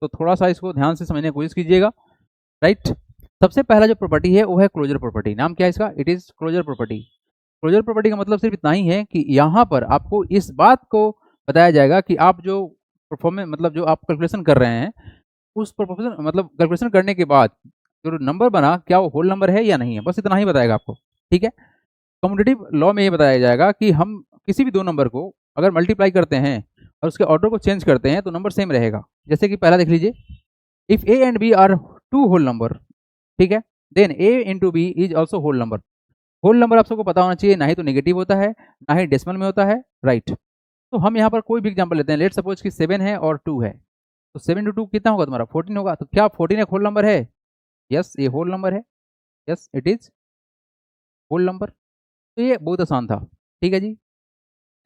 तो थोड़ा सा इसको ध्यान से समझने की कोशिश कीजिएगा, राइट। सबसे पहला जो प्रॉपर्टी है वो है क्लोजर प्रॉपर्टी। नाम क्या है इसका? It is closure property. Closure property का मतलब सिर्फ इतना ही है कि यहाँ पर आपको इस बात को बताया जाएगा कि आप जो परफॉर्मेंस मतलब जो आप कैलकुलेशन कर रहे हैं, उस प्रोपोर्शन मतलब कैलकुलेशन करने के बाद जो नंबर बना क्या वो होल नंबर है या नहीं है, बस इतना ही बताएगा आपको, ठीक है। कम्यूटेटिव लॉ में ये बताया जाएगा कि हम किसी भी दो नंबर को अगर मल्टीप्लाई करते हैं और उसके ऑर्डर को चेंज करते हैं तो नंबर सेम रहेगा। जैसे कि पहला देख लीजिए, if A and B are two whole number, ठीक है, then A into B is also whole number. Whole number आप सबको पता होना चाहिए, ना ही तो नेगेटिव होता है ना ही डेसिमल में होता है, राइट। तो हम यहाँ पर कोई भी एग्जाम्पल लेते हैं, लेट सपोज कि 7 है और 2 है, तो 7 टू 2 कितना होगा तुम्हारा? 14 होगा। तो क्या 14 एक होल नंबर है? यस, ये होल नंबर है, yes it is whole number. तो ये बहुत आसान था, ठीक है जी।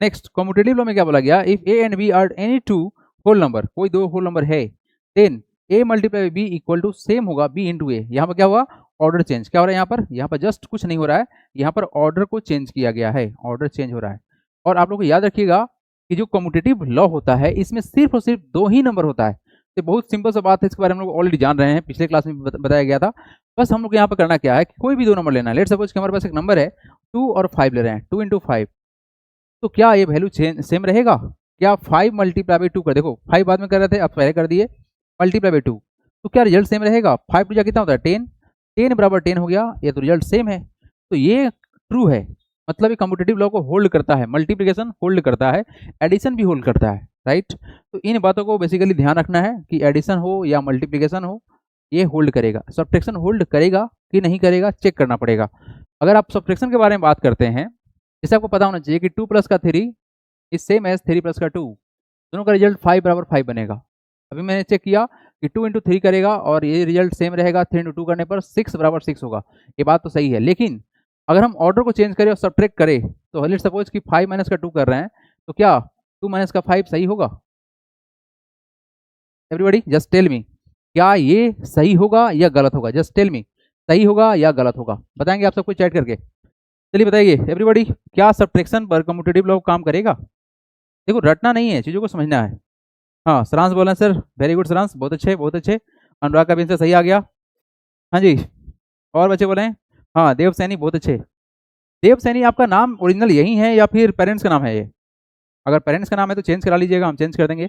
नेक्स्ट, कम्यूटेटिव लॉ में क्या बोला गया? If A and B are any two whole number, कोई दो होल नंबर है, then A multiply B equal to same होगा बी इंटू ए। यहाँ पर क्या हुआ? Order change. क्या हो रहा है यहाँ पर? यहाँ पर जस्ट कुछ नहीं हो रहा है, यहाँ पर ऑर्डर को चेंज किया गया है, ऑर्डर चेंज हो रहा है। और आप लोग को याद रखिएगा कि जो कम्यूटेटिव लॉ होता है इसमें सिर्फ और सिर्फ दो ही नंबर होता है। तो बहुत सिंपल सा बात है, इसके बारे में हम लोग ऑलरेडी जान रहे हैं, पिछले क्लास में बताया गया था। बस हम लोग यहाँ पर करना क्या है कि कोई भी दो नंबर लेना है। लेट सपोज कि हमारे पास एक नंबर है 2 और 5 ले रहे हैं, 2 इंटू 5, तो क्या ये वैल्यू सेम रहेगा? क्या 5 मल्टीप्लाई बाई 2 कर, देखो 5 बाद में कर रहे थे, अब पहले कर दिए मल्टीप्लाई बाई 2, तो क्या रिजल्ट सेम रहेगा? 5 टू जा कितना होता है? 10, 10 बराबर 10 हो गया, ये तो रिजल्ट सेम है। तो ये ट्रू है, मतलब ये कम्यूटेटिव लॉ को होल्ड करता है, मल्टीप्लिकेशन होल्ड करता है, एडिशन भी होल्ड करता है, राइट। तो इन बातों को बेसिकली ध्यान रखना है कि एडिशन हो या मल्टीप्लिकेशन हो, ये होल्ड करेगा। सब्ट्रैक्शन होल्ड करेगा कि नहीं करेगा, चेक करना पड़ेगा। अगर आप सब्ट्रैक्शन के बारे में बात करते हैं, जैसे आपको पता होना चाहिए कि 2 प्लस का 3 इज सेम एज 3 प्लस का 2, दोनों का रिजल्ट 5 बराबर 5 बनेगा। अभी मैंने चेक किया कि 2 इंटू 3 करेगा और ये रिजल्ट सेम रहेगा, 3 इंटू 2 करने पर 6 बराबर 6 होगा। ये बात तो सही है, लेकिन अगर हम ऑर्डर को चेंज करें और सब्ट्रैक्ट करें, तो लेट्स सपोज कि 5 माइनस का 2 कर रहे हैं, तो क्या 2 माइनस का 5 सही होगा? एवरीबॉडी जस्ट टेल मी, क्या ये सही होगा या गलत होगा? जस्ट टेल मी, सही होगा या गलत होगा? बताएंगे आप सब कुछ चैट करके। चलिए बताइए एवरीबॉडी, क्या सब्ट्रैक्शन पर कम्यूटेटिव लॉ काम करेगा? देखो रटना नहीं है, चीज़ों को समझना है। हाँ सरांश बोला सर, वेरी गुड सरांश, बहुत अच्छे बहुत अच्छे। अनुराग का भी आंसर सही आ गया, हाँ जी। और बच्चे बोले हाँ, देव सैनी, बहुत अच्छे। देव सैनी आपका नाम ओरिजिनल यही है या फिर पेरेंट्स का नाम है ये? अगर पेरेंट्स का नाम है तो चेंज करा लीजिएगा, हम चेंज कर देंगे।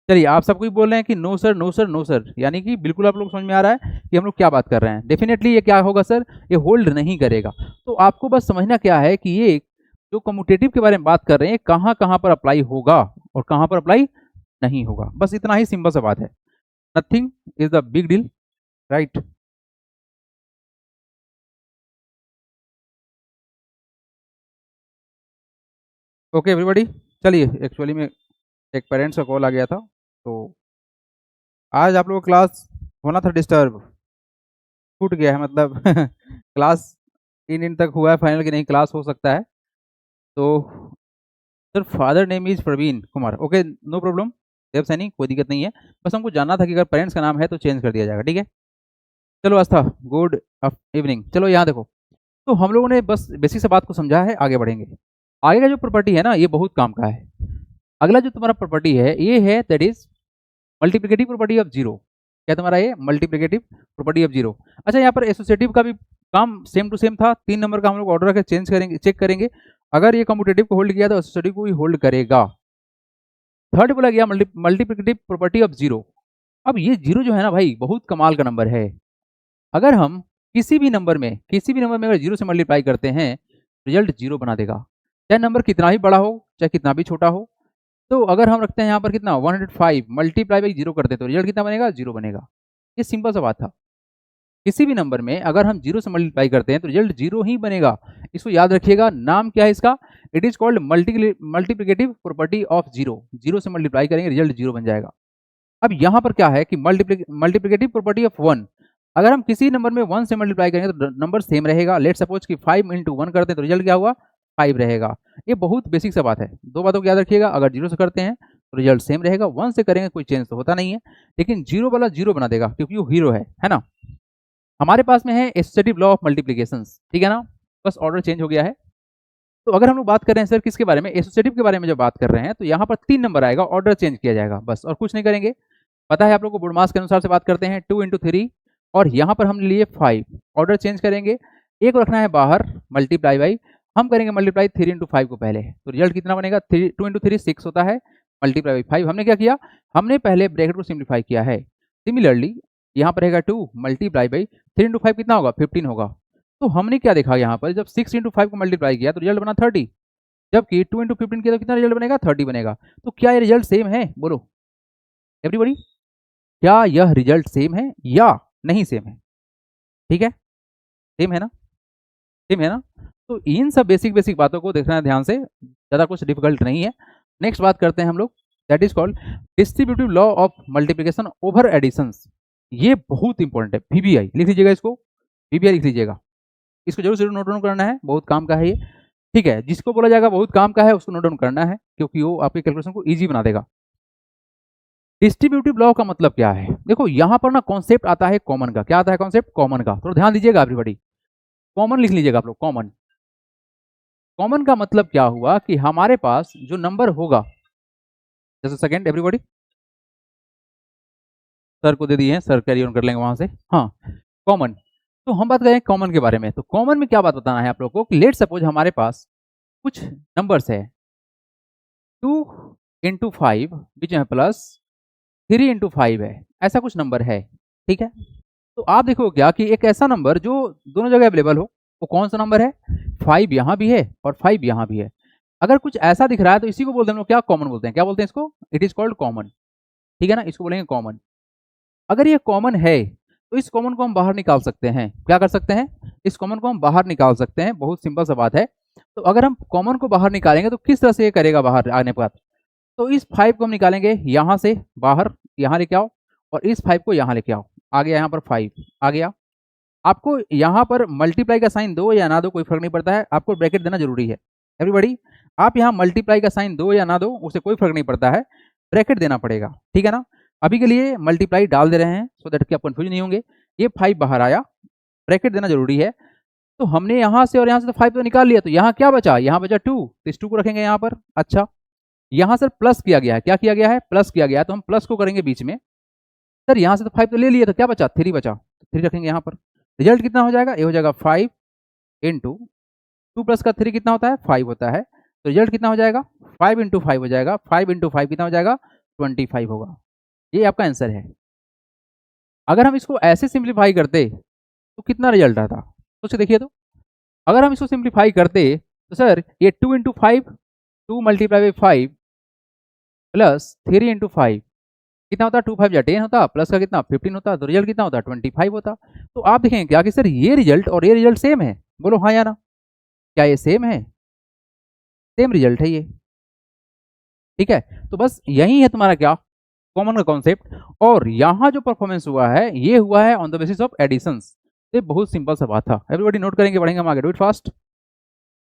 चलिए आप सब कोई बोल रहे हैं कि no sir no sir no sir, यानी कि बिल्कुल आप लोग समझ में आ रहा है कि हम लोग क्या बात कर रहे हैं। डेफिनेटली ये क्या होगा सर? ये होल्ड नहीं करेगा। तो आपको बस समझना क्या है कि ये जो कम्यूटेटिव के बारे में बात कर रहे हैं कहाँ कहाँ पर अप्लाई होगा और कहाँ पर अप्लाई नहीं होगा, बस इतना ही सिंपल सा बात है। Nothing is the big deal, right. Okay everybody, चलिए एक्चुअली में एक पेरेंट्स का कॉल आ गया था, तो आज आप लोगों का क्लास होना था डिस्टर्ब, छूट गया है मतलब क्लास 3 दिन तक हुआ है फाइनल कि नहीं क्लास हो सकता है। तो sir father name is Praveen Kumar, okay no problem Dev Saini, कोई दिक्कत नहीं है। बस हमको जानना था कि अगर पेरेंट्स का नाम है तो चेंज कर दिया जाएगा, ठीक है। चलो आस्था, गुड इवनिंग। चलो यहाँ देखो, तो हम लोगों ने बस बेसिक से बात को समझा है, आगे बढ़ेंगे। आगे का जो प्रॉपर्टी है ना ये बहुत काम का है। अगला जो तुम्हारा प्रॉपर्टी है ये है that is multiplicative property of zero. क्या तुम्हारा ये? Multiplicative property of zero. अच्छा यहाँ पर एसोसिएटिव का भी काम सेम टू सेम था, 3 नंबर का हम लोग ऑर्डर रखे चेंज करेंगे, चेक करेंगे। अगर ये कम्यूटेटिव को होल्ड किया तो एसोसिएटिव को भी होल्ड करेगा। थर्ड बोला गया मल्टीप्लिकेटिव प्रॉपर्टी ऑफ जीरो। अब ये जीरो जो है ना भाई बहुत कमाल का नंबर है। अगर हम किसी भी नंबर में अगर जीरो से मल्टीप्लाई करते हैं रिजल्ट जीरो बना देगा, चाहे नंबर कितना ही बड़ा हो चाहे कितना भी छोटा हो। तो अगर हम रखते हैं यहाँ पर कितना 105 मल्टीप्लाई बाई जीरो करते हैं तो रिजल्ट कितना बनेगा? जीरो बनेगा। ये सिंपल सा बात था। किसी भी नंबर में अगर हम जीरो से मल्टीप्लाई करते हैं तो रिजल्ट जीरो ही बनेगा। इसको याद रखिएगा, नाम क्या है इसका? It is called multiplicative property of zero. Zero से मल्टीप्लाई करेंगे रिजल्ट जीरो बन जाएगा। अब यहाँ पर क्या है कि मल्टीप्लिकेटिव प्रॉपर्टी ऑफ वन। अगर हम किसी नंबर में 1 से मल्टीप्लाई करेंगे तो नंबर सेम रहेगा। लेट सपोज कि 5 इंटू 1 करते हैं तो रिजल्ट क्या हुआ? 5 रहेगा। ये बहुत बेसिक सा बात है, दो बातों को याद रखिएगा। अगर जीरो से करते हैं तो रिजल्ट सेम रहेगा, 1 से करेंगे कोई चेंज तो होता नहीं है, लेकिन जीरो वाला जीरो बना देगा क्योंकि वो हीरो है ना। हमारे पास में है एसोसिएटिव लॉ ऑफ मल्टीप्लिकेशन, ठीक है ना, बस ऑर्डर चेंज हो गया है। तो अगर हम लोग बात कर रहे हैं सर किसके बारे में? एसोसिएटिव के बारे में जब बात कर रहे हैं तो यहाँ पर 3 नंबर आएगा, ऑर्डर चेंज किया जाएगा बस, और कुछ नहीं करेंगे। पता है आप लोग को, बोर्ड मास के अनुसार से बात करते हैं, 2 × 3 और यहाँ पर हमने लिए 5, ऑर्डर चेंज करेंगे, एक रखना है बाहर, मल्टीप्लाई बाई, हम करेंगे मल्टीप्लाई 3 × 5 को पहले, तो रिजल्ट कितना बनेगा, 2 × 3 6 होता है, मल्टीप्लाई बाई 5। हमने क्या किया, हमने पहले ब्रैकेट को सिंप्लीफाई किया है। सिमिलरली यहाँ पर रहेगा 2 मल्टीप्लाई बाई 3 × 5 कितना होगा, 15 होगा। तो हमने क्या देखा यहाँ पर, जब 6 × 5 को मल्टीप्लाई किया तो रिजल्ट बना 30, जबकि 2 × 15 किया तो कितना रिजल्ट बनेगा, 30 बनेगा। तो क्या ये रिजल्ट सेम है, बोलो एवरीबॉडी, क्या यह रिजल्ट सेम है या नहीं सेम है? ठीक है, सेम है ना, सेम है ना। तो इन सब बेसिक बातों को देखना है ध्यान से, ज़्यादा कुछ डिफिकल्ट नहीं है। नेक्स्ट बात करते हैं हम लोग, that is called distributive law of multiplication over additions. ये बहुत इंपॉर्टेंट है, पीबीआई लिख लीजिएगा इसको, पीबीआई लिख लीजिएगा, इसको जरूर जरूर नोट डाउन करना है, बहुत काम का है ये। ठीक है, जिसको बोला जाएगा बहुत काम का है उसको नोट डाउन करना है, क्योंकि वो आपके कैलकुलेशन को ईजी बना देगा। डिस्ट्रीब्यूटिव लॉ का मतलब क्या है, देखो यहाँ पर ना कॉन्सेप्ट आता है कॉमन का। क्या आता है कॉन्सेप्ट, कॉमन का। तो ध्यान दीजिएगा एवरीबॉडी, कॉमन लिख लीजिएगा आप लोग, कॉमन। कॉमन का मतलब क्या हुआ कि हमारे पास जो नंबर होगा, जैसे सेकंड एवरीबॉडी, सर को दे दिए हैं, सर कैरी ऑन कर लेंगे वहां से। हाँ, कॉमन, तो हम बात करें कॉमन के बारे में। तो कॉमन में क्या बात बताना है आप लोग को कि लेट सपोज हमारे पास कुछ नंबर्स है, 2 × 5 बीच में प्लस 3 × 5 है, ऐसा कुछ नंबर है। ठीक है, तो आप देखो क्या कि एक ऐसा नंबर जो दोनों जगह अवेलेबल हो, वो कौन सा नंबर है, 5 यहाँ भी है और 5 यहाँ भी है। अगर कुछ ऐसा दिख रहा है तो इसी को बोलते हैं हम लोग क्या, कॉमन बोलते हैं। क्या बोलते हैं इसको, इट इज कॉल्ड कॉमन। ठीक है ना, इसको बोलेंगे कॉमन। अगर ये कॉमन है तो इस कॉमन को हम बाहर निकाल सकते हैं। क्या कर सकते हैं, इस कॉमन को हम बाहर निकाल सकते हैं, बहुत सिंपल सा बात है। तो अगर हम कॉमन को बाहर निकालेंगे तो किस तरह से ये करेगा बाहर आने पर, तो इस 5 को हम निकालेंगे यहाँ से बाहर, यहाँ लेके आओ, और इस 5 को यहाँ लेके आओ, आ गया यहाँ पर 5 आ गया। आपको यहाँ पर मल्टीप्लाई का साइन दो या ना दो कोई फर्क नहीं पड़ता है, आपको ब्रैकेट देना जरूरी है एवरीबॉडी। आप यहाँ मल्टीप्लाई का साइन दो या ना दो उससे कोई फर्क नहीं पड़ता है, ब्रैकेट देना पड़ेगा। ठीक है ना, अभी के लिए मल्टीप्लाई डाल दे रहे हैं सो दैट कि आप कंफ्यूज नहीं होंगे। ये 5 बाहर आया, ब्रैकेट देना जरूरी है। तो हमने यहाँ से और यहाँ से तो 5 तो निकाल लिया, तो यहाँ क्या बचा, यहाँ बचा 2, तो इस 2 को रखेंगे यहाँ पर। अच्छा, यहाँ सर प्लस किया गया है, क्या किया गया है, प्लस किया गया है, तो हम प्लस को करेंगे बीच में। सर यहाँ से तो 5 तो ले लिए, तो क्या बचा, 3 बचा, तो 3 रखेंगे यहाँ पर। रिजल्ट कितना हो जाएगा, ये हो जाएगा 5 × 2 प्लस का 3 कितना होता है, 5 होता है। तो रिजल्ट कितना हो जाएगा, 5 × 5 हो जाएगा, 5 × 5 कितना हो जाएगा, 25 होगा। ये आपका आंसर है। अगर हम इसको ऐसे सिंप्लीफाई करते तो कितना रिजल्ट आता, सोच देखिए। तो अगर हम इसको सिंप्लीफाई करते तो सर ये 2 × 5, 2 मल्टीप्लाई बाई 5 प्लस 3 × 5 कितना होता है, 2 5 या 10 होता, प्लस का कितना 15 होता, तो रिजल्ट कितना होता 25 होता। तो आप देखेंगे क्या कि सर ये रिजल्ट और ये रिजल्ट सेम है, बोलो हाँ या ना, क्या ये सेम है, सेम रिजल्ट है ये। ठीक है, तो बस यही है तुम्हारा क्या, कॉमन का कॉन्सेप्ट। और यहाँ जो परफॉर्मेंस हुआ है ये हुआ है on the basis of additions. ये बहुत सिंपल सा बात था, एवरीबॉडी नोट करेंगे, बढ़ेंगे हम आगे, do it fast.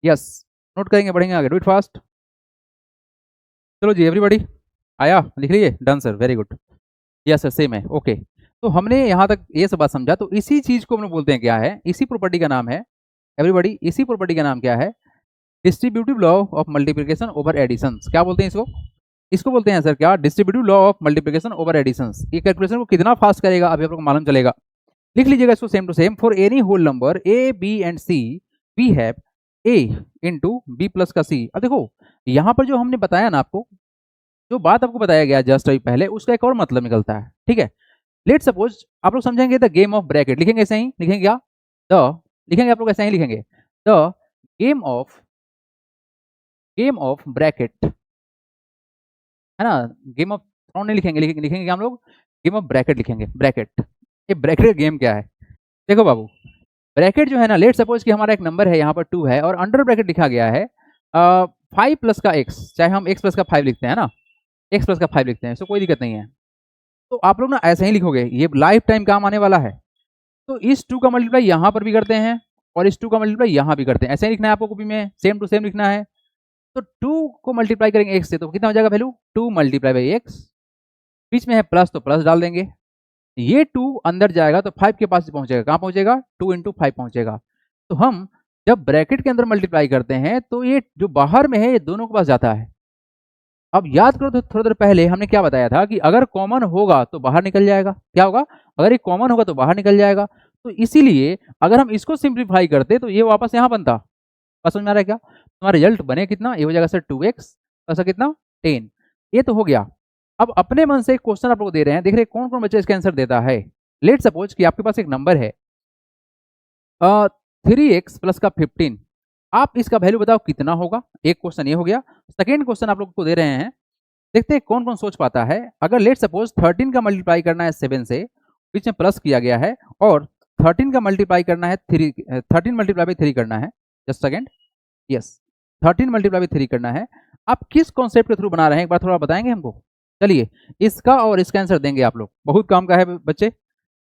Yes, note करेंगे, बढ़ेंगे आगे, डू इट फास्ट। चलो जी एवरीबॉडी, आया, लिख लीजिए, done sir, very good. Yes sir, same है, ओके। तो हमने यहाँ तक ये सब बात समझा, तो इसी चीज को हम लोग बोलते हैं क्या है, इसी प्रॉपर्टी का नाम है एवरीबॉडी, इसी प्रॉपर्टी का नाम क्या है, distributive law of multiplication over additions. क्या बोलते हैं इसको, इसको बोलते हैं सर क्या, distributive law of multiplication over additions. ये कैलकुलेशन को कितना फास्ट करेगा अभी आप लोग को मालूम चलेगा। लिख लीजिएगा इसको same to same, for any whole number A B and C we have A into B plus का सी। अब देखो यहाँ पर जो हमने बताया ना आपको, जो बात आपको बताया गया जस्ट अभी पहले, उसका एक और मतलब निकलता है। ठीक है, लेट सपोज आप लोग समझेंगे द गेम ऑफ ब्रैकेट, लिखेंगे ऐसे ही, लिखेंगे क्या, द, लिखेंगे आप लोग ऐसे ही लिखेंगे, द गेम ऑफ ब्रैकेट, है ना, गेम ऑफ थ्रोन नहीं लिखेंगे, लिखेंगे क्या हम लोग, गेम ऑफ ब्रैकेट लिखेंगे, ब्रैकेट। ये ब्रैकेट का गेम क्या है, देखो बाबू, ब्रैकेट जो है ना, लेट सपोज कि हमारा एक नंबर है यहाँ पर 2 है और अंडर ब्रैकेट लिखा गया है 5 प्लस का x, चाहे हम x प्लस का 5 लिखते हैं ना, x प्लस का 5 लिखते हैं, इसको कोई दिक्कत नहीं है। तो आप लोग ना ऐसे ही लिखोगे, ये लाइफ टाइम काम आने वाला है। तो इस 2 का मल्टीप्लाई यहाँ पर भी करते हैं और इस 2 का मल्टीप्लाई यहाँ भी करते हैं, ऐसे ही लिखना है आपको कॉपी में, सेम टू सेम लिखना है। तो 2 को मल्टीप्लाई करेंगे x से तो कितना हो जाएगा वैल्यू, 2 मल्टीप्लाई बाई x, बीच में है प्लस तो प्लस डाल देंगे, ये 2 अंदर जाएगा तो 5 के पास पहुंचेगा, कहाँ पहुंचेगा, 2 × 5 पहुंचेगा। तो हम जब ब्रैकेट के अंदर मल्टीप्लाई करते हैं तो ये जो बाहर में है ये दोनों के पास जाता है, अब याद करो तो थोड़ी देर पहले हमने क्या बताया था कि अगर कॉमन होगा तो बाहर निकल जाएगा। क्या होगा? अगर ये कॉमन होगा तो बाहर निकल जाएगा। तो इसीलिए अगर हम इसको सिंप्लीफाई करते तो ये वापस यहाँ बनता। बात समझ में आ रहा है क्या? तुम्हारा रिजल्ट बने कितना? ये हो जाएगा सर 2x प्लस कितना 10। ये तो हो गया। अब अपने मन से एक क्वेश्चन आप लोग दे रहे हैं, देख रहे कौन कौन बच्चा इसका आंसर देता है। लेट सपोज कि आपके पास एक नंबर है 3x प्लस का 15। आप इसका वैल्यू बताओ कितना होगा। एक क्वेश्चन ये हो गया। सेकेंड क्वेश्चन आप लोग को दे रहे हैं, देखते हैं कौन कौन सोच पाता है। अगर लेट सपोज 13 का मल्टीप्लाई करना है 7 से, बीच में प्लस किया गया है, और 13 का मल्टीप्लाई करना है 13 मल्टीप्लाई बाई 3 करना है। Just second, yes 13 multiply by 3 करना है। आप किस कॉन्सेप्ट के थ्रू बना रहे हैं एक बार थोड़ा बताएंगे हमको। चलिए इसका और इसका आंसर देंगे आप लोग, बहुत काम का है बच्चे।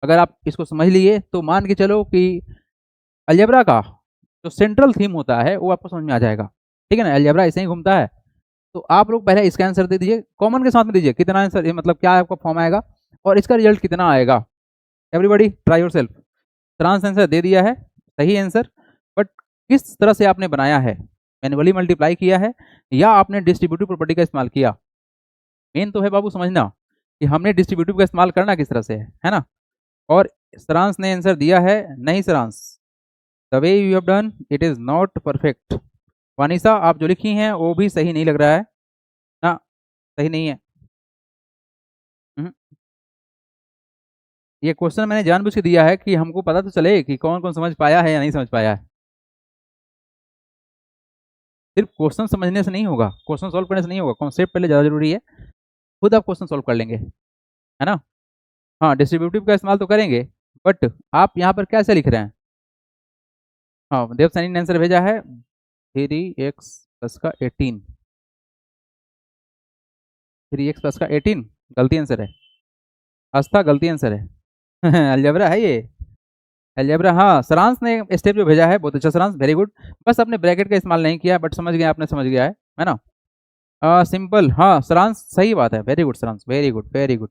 अगर आप इसको समझ लिए तो मान के चलो कि अलजेब्रा का जो सेंट्रल थीम होता है वो आपको समझ में आ जाएगा। ठीक है ना, अलजेब्रा ऐसे ही घूमता है। तो आप लोग पहले इसका आंसर दे दीजिए, कॉमन के साथ में दीजिए कितना आंसर, मतलब क्या आपका फॉर्म आएगा और इसका रिजल्ट कितना आएगा। Everybody try yourself. ट्रांस आंसर दे दिया है, सही आंसर, बट किस तरह से आपने बनाया है, मैन्युअली मल्टीप्लाई किया है या आपने डिस्ट्रीब्यूटिव प्रॉपर्टी का इस्तेमाल किया। मेन तो है बाबू समझना कि हमने डिस्ट्रीब्यूटिव का इस्तेमाल करना किस तरह से है ना। और सरांश ने आंसर दिया है नहीं Saransh, the way you have done it is not perfect. Vanessa आप जो लिखी हैं वो भी सही नहीं लग रहा है ना, सही नहीं है। ये क्वेश्चन मैंने जानबूझ के दिया है कि हमको पता तो चले कि कौन कौन समझ पाया है या नहीं समझ पाया है। सिर्फ क्वेश्चन समझने से नहीं होगा, क्वेश्चन सॉल्व करने से नहीं होगा, कॉन्सेप्ट पहले ज़्यादा जरूरी है। खुद आप क्वेश्चन सॉल्व कर लेंगे, है ना। हाँ डिस्ट्रीब्यूटिव का इस्तेमाल तो करेंगे, बट आप यहाँ पर कैसे लिख रहे हैं। हाँ देव सैनी ने आंसर भेजा है 3x प्लस का 18, 3x प्लस का 18 गलती आंसर है। आस्था गलती आंसर है अलजेब्रा है ये, अलजेब्रा। हाँ सरांश ने स्टेप जो भेजा है बहुत अच्छा सरांश, वेरी गुड। बस आपने ब्रैकेट का इस्तेमाल नहीं किया, बट समझ गया, आपने समझ गया है ना। सिंपल, हाँ सरांश सही बात है, very good Saransh, very good very good.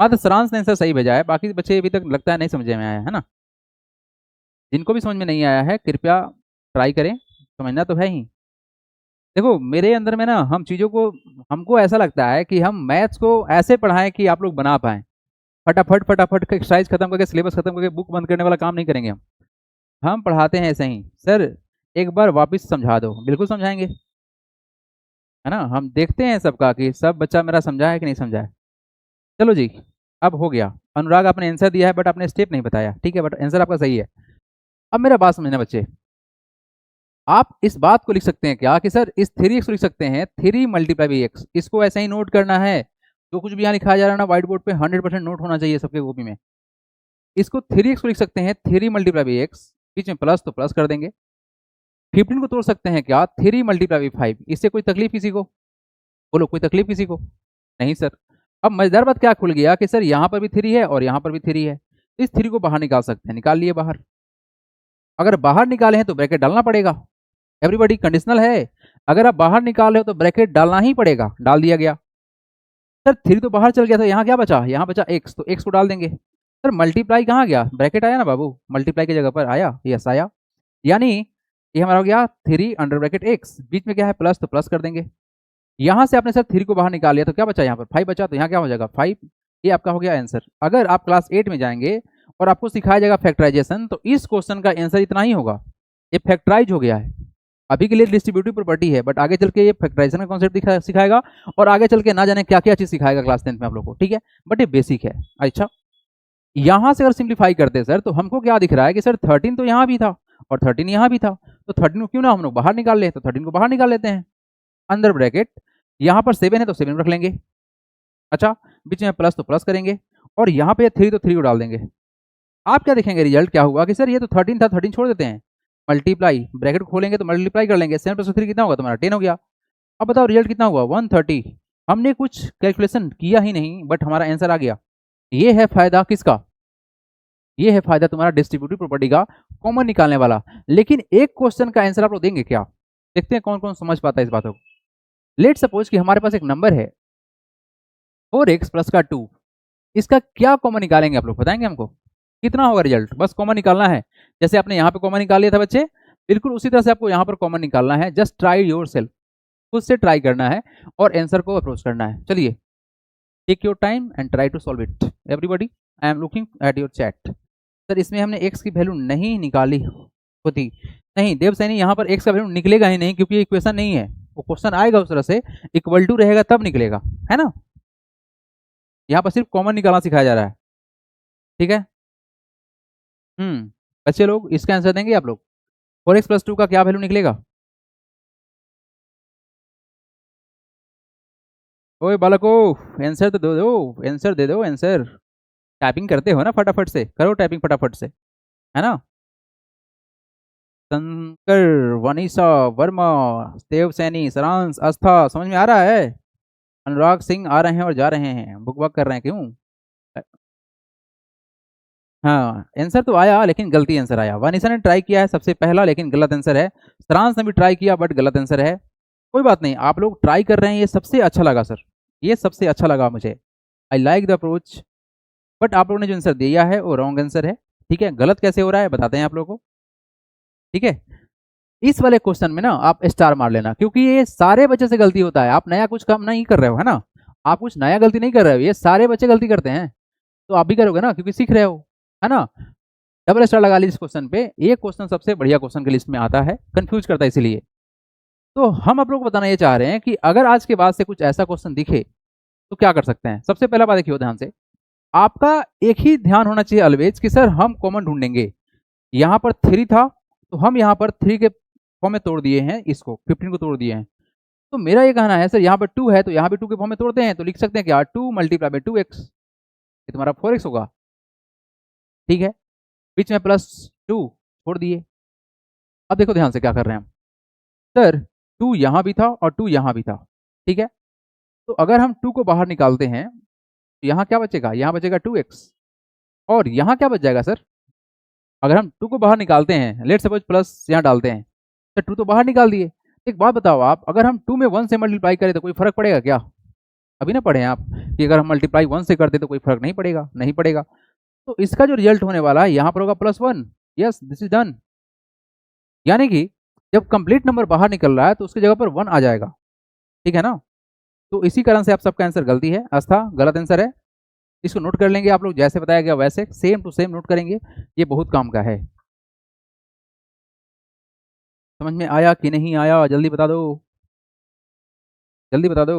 हाँ तो सरांश ने आंसर सही भेजा है, बाकी बच्चे अभी तक लगता है नहीं समझ में आया है ना। जिनको भी समझ में नहीं आया है कृपया ट्राई करें, समझना तो है ही। देखो मेरे अंदर में ना हम चीज़ों को, हमको ऐसा लगता है कि हम मैथ्स को ऐसे पढ़ाएं कि आप लोग बना पाएं। फटाफट फटाफट एक्सरसाइज खत्म करके सिलेबस खत्म करके बुक बंद करने वाला काम नहीं करेंगे हम पढ़ाते हैं ऐसे ही। सर एक बार वापस समझा दो, बिल्कुल समझाएंगे, है ना। हम देखते हैं सबका कि सब बच्चा मेरा समझा है कि नहीं समझा है। चलो जी अब हो गया। अनुराग आपने आंसर दिया है बट आपने स्टेप नहीं बताया, ठीक है, बट आंसर आपका सही है। अब मेरा बात समझना बच्चे, आप इस बात को लिख सकते हैं क्या कि सर इस 3x को लिख सकते हैं 3 मल्टीप्लाई बाई एक्स। इसको ऐसा ही नोट करना है, जो कुछ भी यहाँ लिखा जा रहा है ना व्हाइट बोर्ड पे 100% नोट होना चाहिए सबके कॉपी में। इसको 3x को लिख सकते हैं 3 मल्टीप्लाई बाई एक्स, बीच में प्लस तो प्लस कर देंगे। 15 को तोड़ सकते हैं क्या 3 मल्टीप्लाई बाई 5। इससे कोई तकलीफ किसी को, बोलो कोई तकलीफ किसी को नहीं सर। अब मजेदार बात क्या खुल गया कि सर यहाँ पर भी 3 है और यहाँ पर भी 3 है, इस 3 को बाहर निकाल सकते हैं, निकाल लिए बाहर। अगर बाहर निकाले हैं तो ब्रैकेट डालना पड़ेगा। एवरीबॉडी कंडीशनल है, अगर आप बाहर निकाल रहे हो तो ब्रैकेट डालना ही पड़ेगा, डाल दिया गया। सर 3 तो बाहर चल गया था, यहाँ क्या बचा, यहाँ बचा x, तो x को डाल देंगे। सर मल्टीप्लाई कहाँ गया, ब्रैकेट आया ना बाबू, मल्टीप्लाई की जगह पर आया, यस आया। यानी ये हमारा हो गया 3 अंडर ब्रैकेट x, बीच में क्या है प्लस, तो प्लस कर देंगे। यहाँ से आपने सर 3 को बाहर निकाल लिया तो क्या बचा, यहाँ पर 5 बचा, तो यहाँ क्या हो जाएगा 5। ये आपका हो गया आंसर। अगर आप क्लास 8 में जाएंगे और आपको सिखाया जाएगा फैक्टराइजेशन, तो इस क्वेश्चन का आंसर इतना ही होगा, ये फैक्टराइज हो गया है। अभी के लिए डिस्ट्रीब्यूटिव प्रॉपर्टी है, बट आगे चल के ये फैक्टराइजेशन का कॉन्सेप्ट सिखाएगा, और आगे चल के ना जाने क्या क्या चीज सिखाएगा क्लास 10 में आप लोग को, ठीक है, बट ये बेसिक है। अच्छा यहाँ से अगर सिंप्लीफाई करते सर तो हमको क्या दिख रहा है कि सर 13 तो यहाँ भी था और 13 यहाँ भी था, तो 13 को क्यों ना हम लोग बाहर निकाल ले, तो 13 को बाहर निकाल लेते हैं। अंदर ब्रैकेट यहाँ पर 7 है तो 7 रख लेंगे। अच्छा बीच में प्लस तो प्लस करेंगे, और यहाँ पे 3 तो 3 को डाल देंगे। आप क्या देखेंगे रिजल्ट क्या हुआ कि सर ये तो 13 था, 13 छोड़ देते हैं, मल्टीप्लाई ब्रैकेट खोलेंगे तो मल्टीप्लाई कर लेंगे, 7 + 3 कितना होगा तुम्हारा 10 हो गया। अब बताओ रिजल्ट कितना हुआ 130। हमने कुछ कैलकुलेशन किया ही नहीं बट हमारा आंसर आ गया। ये है फायदा किसका, ये है फायदा तुम्हारा डिस्ट्रीब्यूटिव प्रॉपर्टी का, कॉमन निकालने वाला। लेकिन एक क्वेश्चन का आंसर आप लोग देंगे क्या, देखते हैं कौन कौन समझ पाता है इस बातों को। लेट सपोज कि हमारे पास एक नंबर है 4x प्लस का 2, इसका क्या कॉमन निकालेंगे आप लोग बताएंगे हमको, कितना होगा रिजल्ट, बस कॉमन निकालना है। जैसे आपने यहाँ पे कॉमन निकाल लिया था बच्चे, बिल्कुल उसी तरह से आपको यहाँ पर कॉमन निकालना है, जस्ट ट्राई योर सेल्फ। खुद से ट्राई करना है और आंसर को अप्रोच करना है। चलिए, take your time and try to solve it everybody. I am looking at your chat. Sir इसमें हमने x की वैल्यू नहीं निकाली होती। नहीं देव सैनी, यहाँ पर x का वैल्यू निकलेगा ही नहीं, क्योंकि ये इक्वेशन नहीं है। वो क्वेश्चन आएगा उस तरह से, इक्वल टू रहेगा तब निकलेगा, है ना। यहाँ पर सिर्फ कॉमन निकालना सिखाया जा रहा है, ठीक है। बच्चे लोग इसका आंसर देंगे आप लोग। 4x+2 का क्या वैल्यू निकलेगा? ओए बालको, आंसर तो दो दो, आंसर दे दो आंसर। टाइपिंग करते हो ना, फटाफट से करो टाइपिंग, फटाफट से, है ना। शंकर, वनीसा, वर्मा, देव सैनी, सरांश, आस्था, समझ में आ रहा है? अनुराग सिंह आ रहे हैं और जा रहे हैं, बुक बक कर रहे हैं, क्यों? हाँ, आंसर तो आया लेकिन गलती आंसर आया। वनीसा ने ट्राई किया है सबसे पहला, लेकिन गलत आंसर है। सरांश ने भी ट्राई किया बट गलत आंसर है। कोई बात नहीं, आप लोग ट्राई कर रहे हैं, ये सबसे अच्छा लगा सर, ये सबसे अच्छा लगा मुझे। I like the approach. But आप लोगों ने जो आंसर दिया है वो रॉन्ग आंसर है, ठीक है। गलत कैसे हो रहा है बताते हैं आप लोगों को, ठीक है। इस वाले क्वेश्चन में ना आप स्टार मार लेना, क्योंकि ये सारे बच्चे से गलती होता है। आप नया कुछ काम नहीं कर रहे हो, है ना। आप कुछ नया गलती नहीं कर रहे हो, ये सारे बच्चे गलती करते हैं, तो आप भी करोगे ना, क्योंकि सीख रहे हो, है ना। डबल स्टार लगा लीजिए इस क्वेश्चन पे। ये क्वेश्चन सबसे बढ़िया क्वेश्चन की लिस्ट में आता है, कंफ्यूज करता है इसीलिए। तो हम आप लोग को बताना ये चाह रहे हैं कि अगर आज के बाद से कुछ ऐसा क्वेश्चन दिखे तो क्या कर सकते हैं। सबसे पहला बात देखिए ध्यान से, आपका एक ही ध्यान होना चाहिए ऑलवेज कि सर हम कॉमन ढूंढेंगे। यहाँ पर 3 था तो हम यहाँ पर 3 के फॉर्म में तोड़ दिए हैं, इसको 15 को तोड़ दिए हैं। तो मेरा ये कहना है सर, यहाँ पर 2 है तो यहाँ भी 2 के फॉर्म में तोड़ते हैं, तो लिख सकते हैं क्या, 2 मल्टीप्लाई बाई 2x, ये तुम्हारा 4x होगा, ठीक है। बीच में +2 छोड़ दिए। अब देखो ध्यान से क्या कर रहे हैं हम, सर 2 यहाँ भी था और 2 यहाँ भी था, ठीक है। तो अगर हम 2 को बाहर निकालते हैं तो यहाँ क्या बचेगा, यहाँ बचेगा 2x, और यहाँ क्या बच जाएगा सर, अगर हम 2 को बाहर निकालते हैं, लेट सपोज प्लस यहाँ डालते हैं, तो 2 तो बाहर निकाल दिए। एक बात बताओ आप, अगर हम 2 में 1 से मल्टीप्लाई करें तो कोई फर्क पड़ेगा क्या? अभी ना पढ़े आप कि अगर हम मल्टीप्लाई 1 से करते तो कोई फर्क नहीं पड़ेगा, नहीं पड़ेगा। तो इसका जो रिजल्ट होने वाला है यहाँ पर होगा +1। Yes, this is done. यानी कि जब कंप्लीट नंबर बाहर निकल रहा है तो उसकी जगह पर 1 आ जाएगा, ठीक है ना। तो इसी कारण से आप सबका आंसर गलती है, आस्था गलत आंसर है। इसको नोट कर लेंगे आप लोग, जैसे बताया गया वैसे सेम टू सेम नोट करेंगे, ये बहुत काम का है। समझ में आया कि नहीं आया, जल्दी बता दो, जल्दी बता दो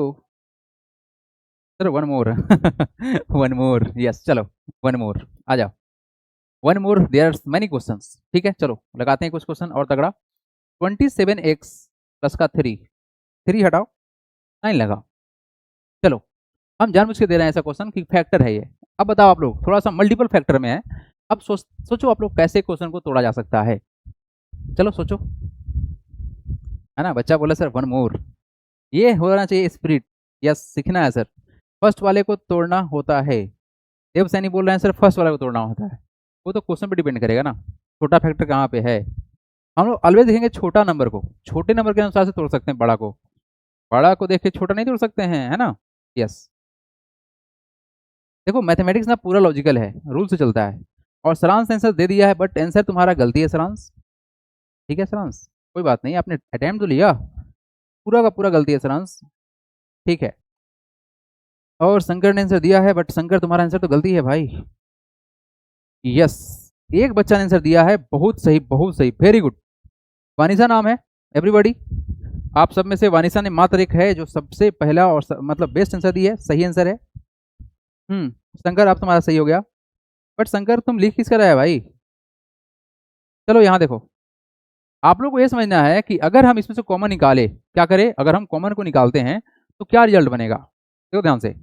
sir. One more one more, yes, चलो वन मोर आ जाओ। One more, there are many questions, ठीक है। चलो लगाते हैं कुछ क्वेश्चन और तगड़ा। 27x प्लस का 3 हटाओ, 9 लगा। चलो, हम जानबूझ के दे रहे हैं ऐसा क्वेश्चन कि फैक्टर है ये। अब बताओ आप लोग, थोड़ा सा मल्टीपल फैक्टर में है। अब सोचो आप लोग कैसे क्वेश्चन को तोड़ा जा सकता है। चलो सोचो, है ना। बच्चा बोला सर वन मोर, ये होना चाहिए स्पिरिट, यस, सीखना है सर। फर्स्ट वाले को तोड़ना होता है। देव सैनी बोल रहे हैं सर फर्स्ट वाले को तोड़ना होता है। वो तो क्वेश्चन पे डिपेंड करेगा ना, छोटा फैक्टर कहाँ पे है। हम लोग ऑलवेज देखेंगे छोटा नंबर को, छोटे नंबर के अनुसार से तोड़ सकते हैं बड़ा को, बड़ा को देख के छोटा नहीं तोड़ सकते हैं, है ना। यस, देखो मैथमेटिक्स ना पूरा लॉजिकल है, रूल से चलता है। और सरांश आंसर दे दिया है बट आंसर तुम्हारा गलती है सरांश, ठीक है सरांश। कोई बात नहीं, आपने अटेम्प्ट तो लिया, पूरा का पूरा गलती है सरांश, ठीक है। और शंकर ने आंसर दिया है बट शंकर तुम्हारा आंसर तो गलती है भाई। यस, एक बच्चा ने आंसर दिया है, बहुत सही बहुत सही, वेरी गुड। वानिसा नाम है एवरीबॉडी, आप सब में से वानिसा ने मात्र एक है जो सबसे पहला और मतलब बेस्ट आंसर दी है, सही आंसर है। शंकर आप तुम्हारा सही हो गया, बट शंकर तुम लिख किसका रहा है भाई। चलो यहाँ देखो, आप लोग को ये समझना है कि अगर हम इसमें से कॉमन निकाले, क्या करें, अगर हम कॉमन को निकालते हैं तो क्या रिजल्ट बनेगा। देखो ध्यान से,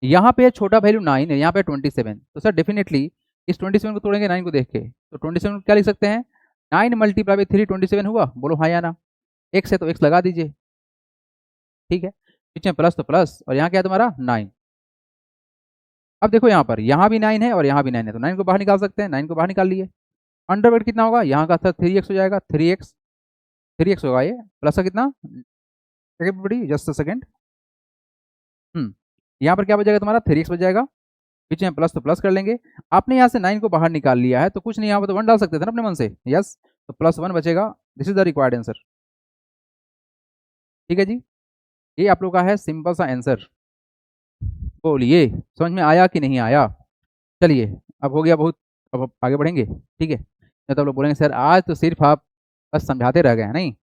यहाँ पे छोटा वैल्यू 9 है, यहाँ पे 27, तो सर डेफिनेटली इस 27 को तोड़ेंगे 9 को देख के, तो 27 को क्या लिख सकते हैं, 9 मल्टीप्लाई बाई 3 27 हुआ, बोलो हाँ या ना। x है तो x लगा दीजिए, ठीक है। पीछे प्लस तो प्लस, और यहाँ क्या है तुम्हारा 9। अब देखो यहाँ पर, यहाँ भी 9 है और यहाँ भी 9 है, तो 9 को बाहर निकाल सकते हैं, 9 को बाहर निकाल लिए। अंडर वर्ड कितना होगा, यहाँ का 3x हो जाएगा, 3x होगा ये, प्लस का कितना, जस्ट सेकेंड, यहाँ पर क्या बचेगा तुम्हारा 3x बच जाएगा, बीच में प्लस तो प्लस कर लेंगे। आपने यहाँ से 9 को बाहर निकाल लिया है तो कुछ नहीं, यहाँ पर तो 1 डाल सकते थे ना अपने मन से, यस, तो +1 बचेगा, this is the required answer. ठीक है जी, ये आप लोग का है सिंपल सा आंसर। बोलिए समझ में आया कि नहीं आया? चलिए अब हो गया बहुत, अब आगे बढ़ेंगे, ठीक है। नहीं तो आप लोग बोलेंगे सर आज तो सिर्फ आप बस समझाते रह गए, नहीं।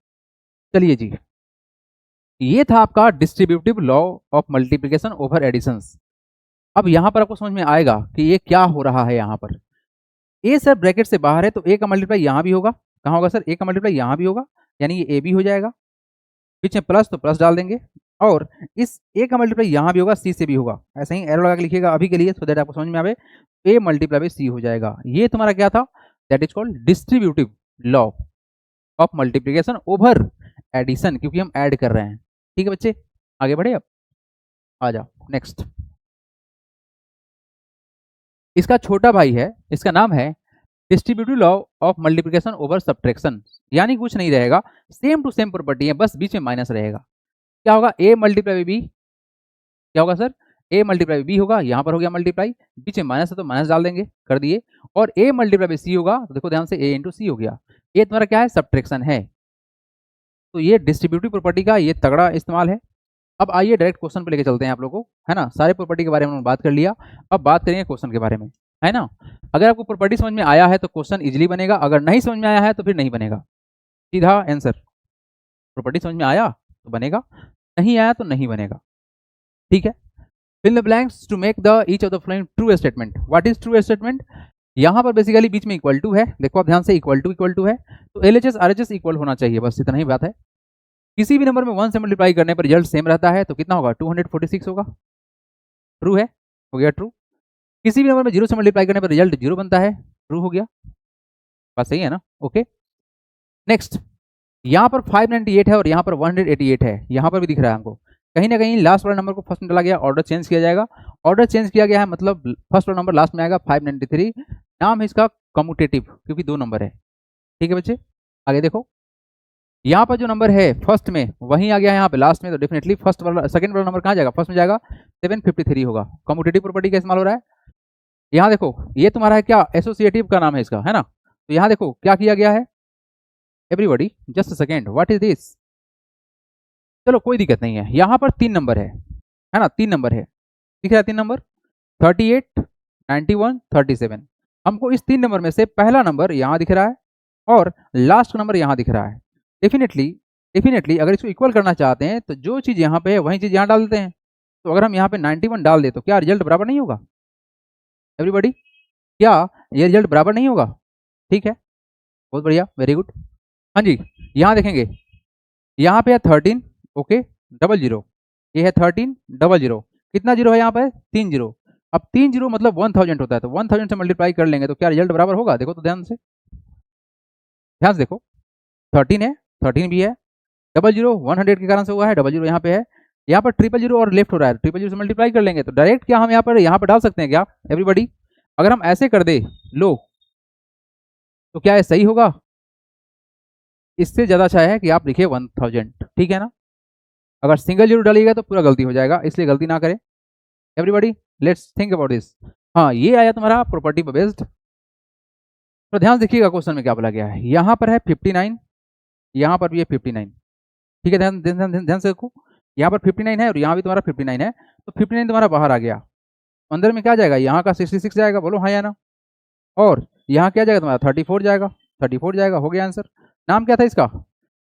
चलिए जी, ये था आपका distributive law of multiplication over additions. अब यहाँ पर आपको समझ में आएगा कि ये क्या हो रहा है। यहाँ पर ए सर ब्रैकेट से बाहर है तो ए का मल्टीप्लाई यहाँ भी होगा, कहाँ होगा सर, ए का मल्टीप्लाई यहाँ भी होगा, यानी ये ए भी हो जाएगा। बीच में प्लस तो प्लस डाल देंगे, और इस ए का मल्टीप्लाई यहाँ भी होगा, सी से भी होगा। ऐसे ही एरो लगा के लिखिएगा अभी के लिए, सो दैट आपको समझ में आवे। ए मल्टीप्लाई बाई सी हो जाएगा। ये तुम्हारा क्या था, that is called distributive law of multiplication over addition, क्योंकि हम ऐड कर रहे हैं। ठीक है बच्चे, आगे बढ़े। अब आ जाओ नेक्स्ट। इसका छोटा भाई है, इसका नाम है distributive law of multiplication over subtraction, यानी कुछ नहीं रहेगा, सेम टू सेम प्रॉपर्टी है, बस बीच में माइनस रहेगा। क्या होगा, ए मल्टीप्लाई बाई बी, क्या होगा सर, ए मल्टीप्लाई बी होगा, यहाँ पर हो गया मल्टीप्लाई, बीच में माइनस है तो माइनस डाल देंगे, कर दिए। और ए मल्टीप्लाई बाई सी होगा, तो देखो ध्यान से, ए इंटू सी हो गया। ये तुम्हारा क्या है, सब्ट्रैक्शन है। तो ये डिस्ट्रीब्यूटिव प्रॉपर्टी का ये तगड़ा इस्तेमाल है। अब आइए डायरेक्ट क्वेश्चन पे लेके चलते हैं आप लोगों को, है ना। सारे प्रॉपर्टी के बारे में बात कर लिया, अब बात करेंगे क्वेश्चन के बारे में, है ना। अगर आपको प्रॉपर्टी समझ में आया है तो क्वेश्चन इजीली बनेगा, अगर नहीं समझ में आया है तो फिर नहीं बनेगा, सीधा आंसर। प्रॉपर्टी समझ में आया तो बनेगा, नहीं आया तो नहीं बनेगा, ठीक है। Fill the blanks to make the each of the following true statement. What is true statement? यहाँ पर बेसिकली बीच में इक्वल टू है, देखो आप ध्यान से, इक्वल टू है, तो एलएचएस आरएचएस इक्वल होना चाहिए, बस इतना ही बात है। किसी भी नंबर में 1 से मल्टीप्लाई करने पर रिजल्ट सेम रहता है, तो कितना होगा, 246 होगा। ट्रू है, हो गया ट्रू। किसी भी नंबर में 0 से मल्टीप्लाई करने पर रिजल्ट 0 बनता है, ट्रू हो गया, बात सही है ना, ओके। नेक्स्ट, यहाँ पर 598 है और यहाँ पर 188 है, यहाँ पर भी दिख रहा है हमको। कहीं ना कहीं लास्ट वाला नंबर को फर्स्ट में डाला गया, ऑर्डर चेंज किया जाएगा। ऑर्डर चेंज किया गया है, मतलब फर्स्ट वाला नंबर लास्ट में आएगा, 593। नाम है इसका कम्यूटेटिव, क्योंकि 2 नंबर है, ठीक है बच्चे। आगे देखो, यहाँ पर जो नंबर है फर्स्ट में वहीं आ गया है यहाँ पे लास्ट में, तो डेफिनेटली फर्स्ट वाला, सेकंड वाला नंबर कहाँ जाएगा, फर्स्ट में जाएगा, 753 होगा। कम्यूटेटिव प्रॉपर्टी का इस्तेमाल हो रहा है। यहाँ देखो, ये तुम्हारा है क्या, एसोसिएटिव का नाम है इसका, है ना। तो यहाँ देखो क्या किया गया है, everybody just a second, what is this. चलो कोई दिक्कत नहीं है, यहाँ पर 3 नंबर है ना, 3 नंबर है, दिख रहा है 3 नंबर, 38, 91, 37। हमको इस 3 नंबर में से पहला नंबर यहाँ दिख रहा है और लास्ट नंबर यहाँ दिख रहा है। डेफिनेटली अगर इसको इक्वल करना चाहते हैं तो जो चीज़ यहाँ पे है वही चीज़ यहाँ डाल देते हैं। तो अगर हम यहाँ पे 91 डाल दे तो क्या रिजल्ट बराबर नहीं होगा, एवरीबॉडी, क्या ये रिजल्ट बराबर नहीं होगा? ठीक है, बहुत बढ़िया, वेरी गुड। हाँ जी, यहाँ देखेंगे, यहाँ पे है 13, ओके, 00, ये है 13, 00, कितना जीरो है यहाँ पे, 3 जीरो। अब 3 जीरो मतलब 1000 होता है, तो 1000 से मल्टीप्लाई कर लेंगे तो क्या रिजल्ट बराबर होगा, देखो तो ध्यान से देखो, 13 है, 13 भी है, 00 100 के कारण से हुआ है, 00 यहाँ पे है, यहाँ पर 000 और लेफ्ट हो रहा है, 000 से मल्टीप्लाई कर लेंगे तो डायरेक्ट क्या हम यहाँ पर डाल सकते हैं क्या, एवरीबॉडी। अगर हम ऐसे कर दे लो तो क्या ये सही होगा? इससे ज़्यादा अच्छा है कि आप लिखिए 1000, ठीक है ना। अगर सिंगल जीरो डालिएगा तो पूरा गलती हो जाएगा, इसलिए गलती ना करें everybody. Let's think about this. हाँ, ये आया तुम्हारा प्रॉपर्टी बेस्ड। तो ध्यान देखिएगा क्वेश्चन में क्या बोला गया है। यहाँ पर है 59, यहाँ पर भी है 59, ठीक है, ध्यान ध्यान से देखो, यहाँ पर 59 है और यहाँ भी तुम्हारा 59 है, तो 59 तुम्हारा बाहर आ गया, अंदर में क्या जाएगा, यहाँ का 66 जाएगा, बोलो हाँ या ना। और यहाँ क्या जाएगा तुम्हारा 34 जाएगा, 34 जाएगा, हो गया आंसर। नाम क्या था इसका,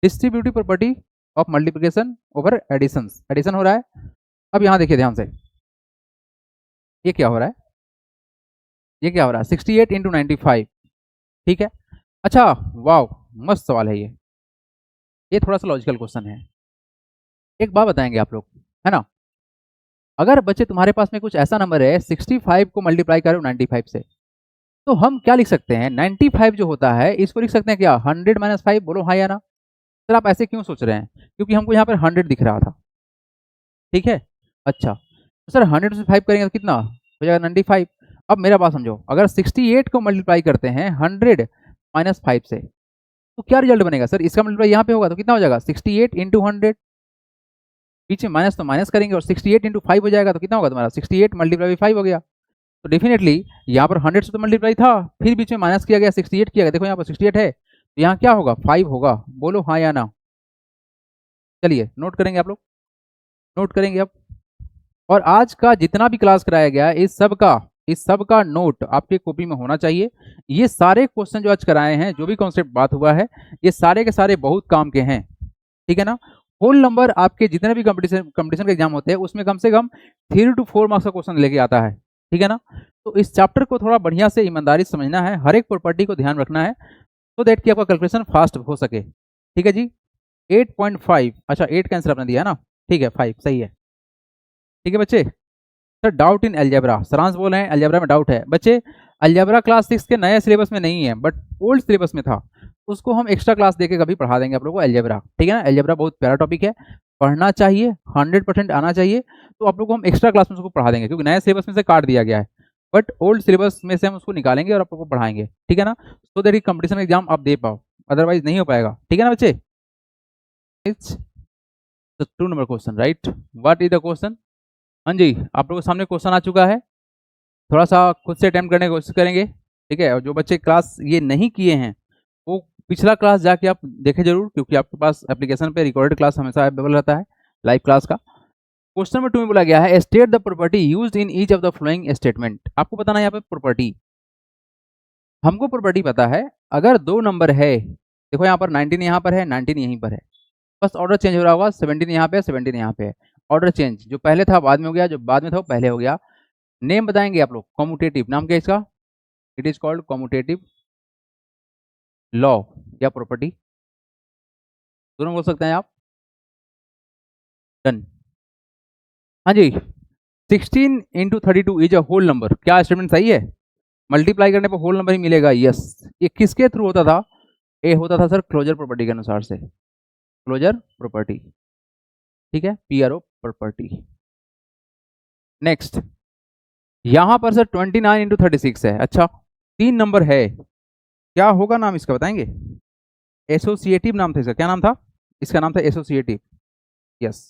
distributive property of multiplication over addition, addition हो रहा है। अब यहाँ देखिए ध्यान से, ये क्या हो रहा है, ये क्या हो रहा है, 68 इंटू 95, ठीक है। अच्छा, वाह, मस्त सवाल है ये थोड़ा सा लॉजिकल क्वेश्चन है। एक बात बताएंगे आप लोग, है ना, अगर बच्चे तुम्हारे पास में कुछ ऐसा नंबर है 65 को मल्टीप्लाई करो 95 से, तो हम क्या लिख सकते हैं, 95 जो होता है इसको लिख सकते हैं क्या, 100 माइनस 5, बोलो हाँ या ना। सर आप ऐसे क्यों सोच रहे हैं, क्योंकि हमको यहाँ पर 100 दिख रहा था, ठीक है। अच्छा, तो सर 100 से 5 करेंगे तो कितना हो जाएगा, 95। अब मेरा बात समझो, अगर 68 को मल्टीप्लाई करते हैं 100 माइनस 5 से, तो क्या रिजल्ट बनेगा सर, इसका मल्टीप्लाई यहाँ पे होगा तो कितना हो जाएगा, 68 इंटू 100, पीछे माइनस तो माइनस करेंगे और 68 इंटू 5 हो जाएगा, तो कितना होगा तुम्हारा, 68 मल्टीप्लाई 5 हो गया। तो डेफिनेटली यहाँ पर 100 से तो मल्टीप्लाई था, फिर बीच में माइनस किया गया, 68 किया गया, देखो यहाँ पर 68 है, तो यहाँ क्या होगा, 5 होगा, बोलो हाँ या ना। चलिए नोट करेंगे आप लोग, नोट करेंगे अब। और आज का जितना भी क्लास कराया गया है इस सब का नोट आपके कॉपी में होना चाहिए। ये सारे क्वेश्चन जो आज कराए हैं, जो भी कॉन्सेप्ट बात हुआ है, ये सारे के सारे बहुत काम के हैं, ठीक है ना। होल नंबर आपके जितने भी कंपटीशन के एग्जाम होते हैं उसमें कम से कम 3 to 4 मार्क्स का क्वेश्चन लेके आता है, ठीक है ना। तो इस चैप्टर को थोड़ा बढ़िया से ईमानदारी से समझना है, हर एक प्रॉपर्टी को ध्यान रखना है, तो दैट कि आपका कैलकुलेशन फास्ट हो सके, ठीक है जी। 8.5, अच्छा 8 कैंसिल आपने दिया है ना, ठीक है 5 सही है, ठीक है बच्चे। Sir doubt in algebra, Saransh बोल रहे हैं अलजेब्रा में डाउट है बच्चे। अलजेब्रा क्लास 6 के नए सिलेबस में नहीं है, बट ओल्ड सिलेबस में था, उसको हम एक्स्ट्रा क्लास देके कभी पढ़ा देंगे आप लोगों को अलजेब्रा, ठीक है ना। अलजेब्रा बहुत प्यारा टॉपिक है, पढ़ना चाहिए, 100% आना चाहिए, तो आप लोग को हम एक्स्ट्रा क्लास में उसको पढ़ा देंगे, क्योंकि नए सिलेबस में से काट दिया गया है, बट ओल्ड सिलेबस में से हम उसको निकालेंगे और आप लोग को पढ़ाएंगे, ठीक है ना, सो दैट कंपटीशन एग्जाम आप दे पाओ, अदरवाइज नहीं हो पाएगा, ठीक है ना बच्चे। It's the 2 number question, right. What is the question? हाँ जी, आप लोगों के सामने क्वेश्चन आ चुका है, थोड़ा सा खुद से अटेम्प्ट करने की कोशिश करेंगे, ठीक है। और जो बच्चे क्लास ये नहीं किए हैं वो पिछला क्लास जाके आप देखें जरूर, क्योंकि आपके पास एप्लीकेशन पे रिकॉर्डेड क्लास हमेशा अवेलेबल रहता है, लाइव क्लास का। क्वेश्चन नंबर 2 में बोला गया है state the property used in each of the following statement. आपको बताना है यहाँ पे प्रॉपर्टी, हमको प्रॉपर्टी पता है, अगर 2 नंबर है, देखो यहाँ पर 19 यहाँ पर है, 19 यहीं पर है, बस ऑर्डर चेंज हो रहा होगा, 17 यहाँ पे है, 17 यहाँ पे है, ऑर्डर चेंज, जो पहले था बाद में हो गया, जो बाद में था वो पहले हो गया। नेम बताएंगे आप लोग, कॉम्यूटेटिव, नाम क्या है इसका? It is called commutative law या प्रॉपर्टी, दोनों बोल सकते हैं आप। डन। हाँ जी, 16 into 32 is a whole number, क्या स्टेटमेंट सही है? मल्टीप्लाई करने पर होल नंबर ही मिलेगा, यस। ये किसके थ्रू होता था? ये होता था सर क्लोजर प्रॉपर्टी के अनुसार से, क्लोजर प्रॉपर्टी, ठीक है, पीआरओ प्रॉपर्टी। नेक्स्ट, यहां पर सर 29 इंटू 36 है, अच्छा 3 नंबर है, क्या होगा नाम इसका बताएंगे? एसोसिएटिव नाम था इसका, क्या नाम था इसका? नाम था एसोसिएटिव, यस,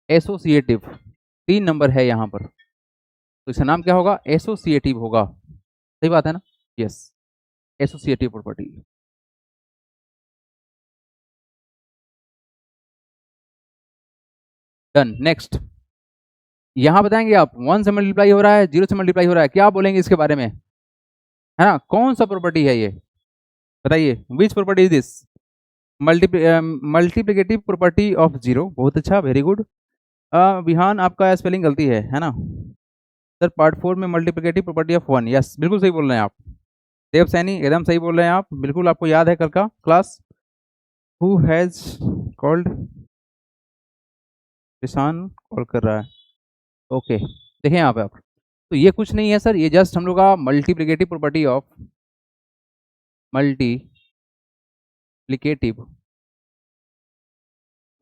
एसोसिएटिव। 3 नंबर है यहाँ पर, तो इसका नाम क्या होगा? एसोसिएटिव होगा, सही बात है ना, yes, associative property. Done. Next, यहां बताएंगे आप 1 से मल्टीप्लाई हो रहा है, 0 से मल्टीप्लाई हो रहा है, क्या बोलेंगे इसके बारे में, है ना, कौन सा प्रॉपर्टी है ये बताइए, which property is this? Multiplicative property of 0, बहुत अच्छा, वेरी गुड। विहान आपका स्पेलिंग गलती है ना सर, पार्ट 4 में मल्टीप्लिकेटिव प्रॉपर्टी ऑफ 1, यस बिल्कुल सही बोल रहे हैं आप। देव सैनी एकदम सही बोल रहे हैं आप, बिल्कुल आपको याद है कल का क्लास। हु हैज कॉल्ड, किसान कॉल कर रहा है, ओके, देखें यहाँ पे आप, तो ये कुछ नहीं है सर, ये जस्ट हम लोग का multiplicative property of, multiplicative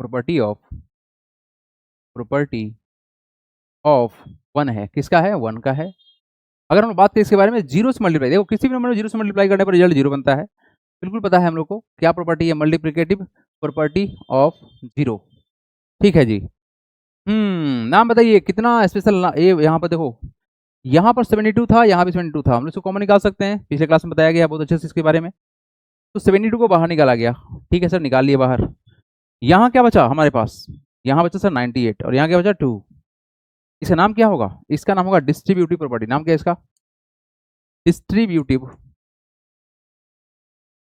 property of 1 है, किसका है? 1 का है। अगर हम बात करें इसके बारे में, 0 से मल्टीप्लाई, देखो किसी भी नंबर में 0 से मल्टीप्लाई करने पर रिजल्ट 0 बनता है, बिल्कुल पता है हम लोग को, क्या प्रॉपर्टी है? मल्टीप्लिकेटिव प्रॉपर्टी ऑफ 0, ठीक है जी। नाम बताइए कितना स्पेशल ये यहाँ पर देखो, यहाँ पर 72 था, यहाँ भी 72 था, हम लोग इसको कॉमन निकाल सकते हैं, पिछले क्लास में बताया गया बहुत अच्छे से इसके बारे में, तो 72 को बाहर निकाला गया, ठीक है सर, निकाल लिए बाहर। यहाँ क्या बचा हमारे पास? यहाँ बचा सर 98, और यहाँ क्या बचा 2, इसका नाम क्या होगा? इसका नाम होगा डिस्ट्रीब्यूटिव प्रॉपर्टी, नाम क्या है इसका? डिस्ट्रीब्यूटिव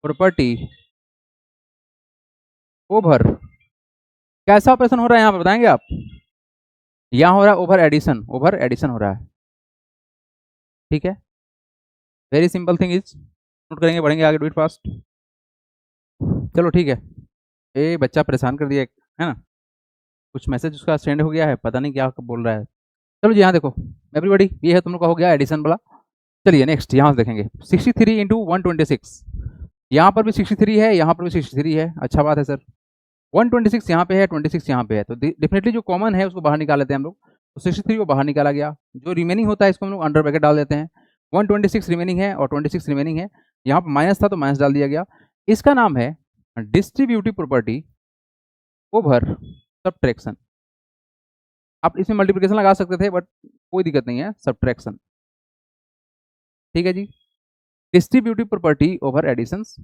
प्रॉपर्टी ओवर, कैसा ऑपरेशन हो रहा है यहाँ पर बताएंगे आप? यहाँ हो रहा है ओवर एडिशन हो रहा है, ठीक है, very simple thing is, note करेंगे, बढ़ेंगे आगे, डू इट फास्ट। चलो ठीक है, ये बच्चा परेशान कर दिया है ना, कुछ मैसेज उसका सेंड हो गया है, पता नहीं क्या बोल रहा है। चलो जी, यहाँ देखो एवरीबॉडी, ये है तुम लोग का हो गया एडिशन वाला। चलिए नेक्स्ट यहाँ से देखेंगे, 63 इंटू 126, यहाँ पर भी 63 है, यहाँ पर भी 63 है, अच्छा बात है सर। 126 यहाँ पे है, 26 यहाँ पे है, तो डेफिनेटली जो कॉमन है उसको बाहर निकाल लेते हैं हम लोग, तो 63 को बाहर निकाला गया, जो रिमेनिंग होता है इसको हम लोग अंडर ब्रैकेट डाल देते हैं। 126 रिमेनिंग है और 26 रिमेनिंग है, यहाँ पर माइनस था तो माइनस डाल दिया गया, इसका नाम है डिस्ट्रीब्यूटिव प्रॉपर्टी ओवर सब्ट्रैक्शन। आप इसमें मल्टीप्लिकेशन लगा सकते थे, बट कोई दिक्कत नहीं है, सब्ट्रैक्शन, ठीक है जी। Distributive property over additions,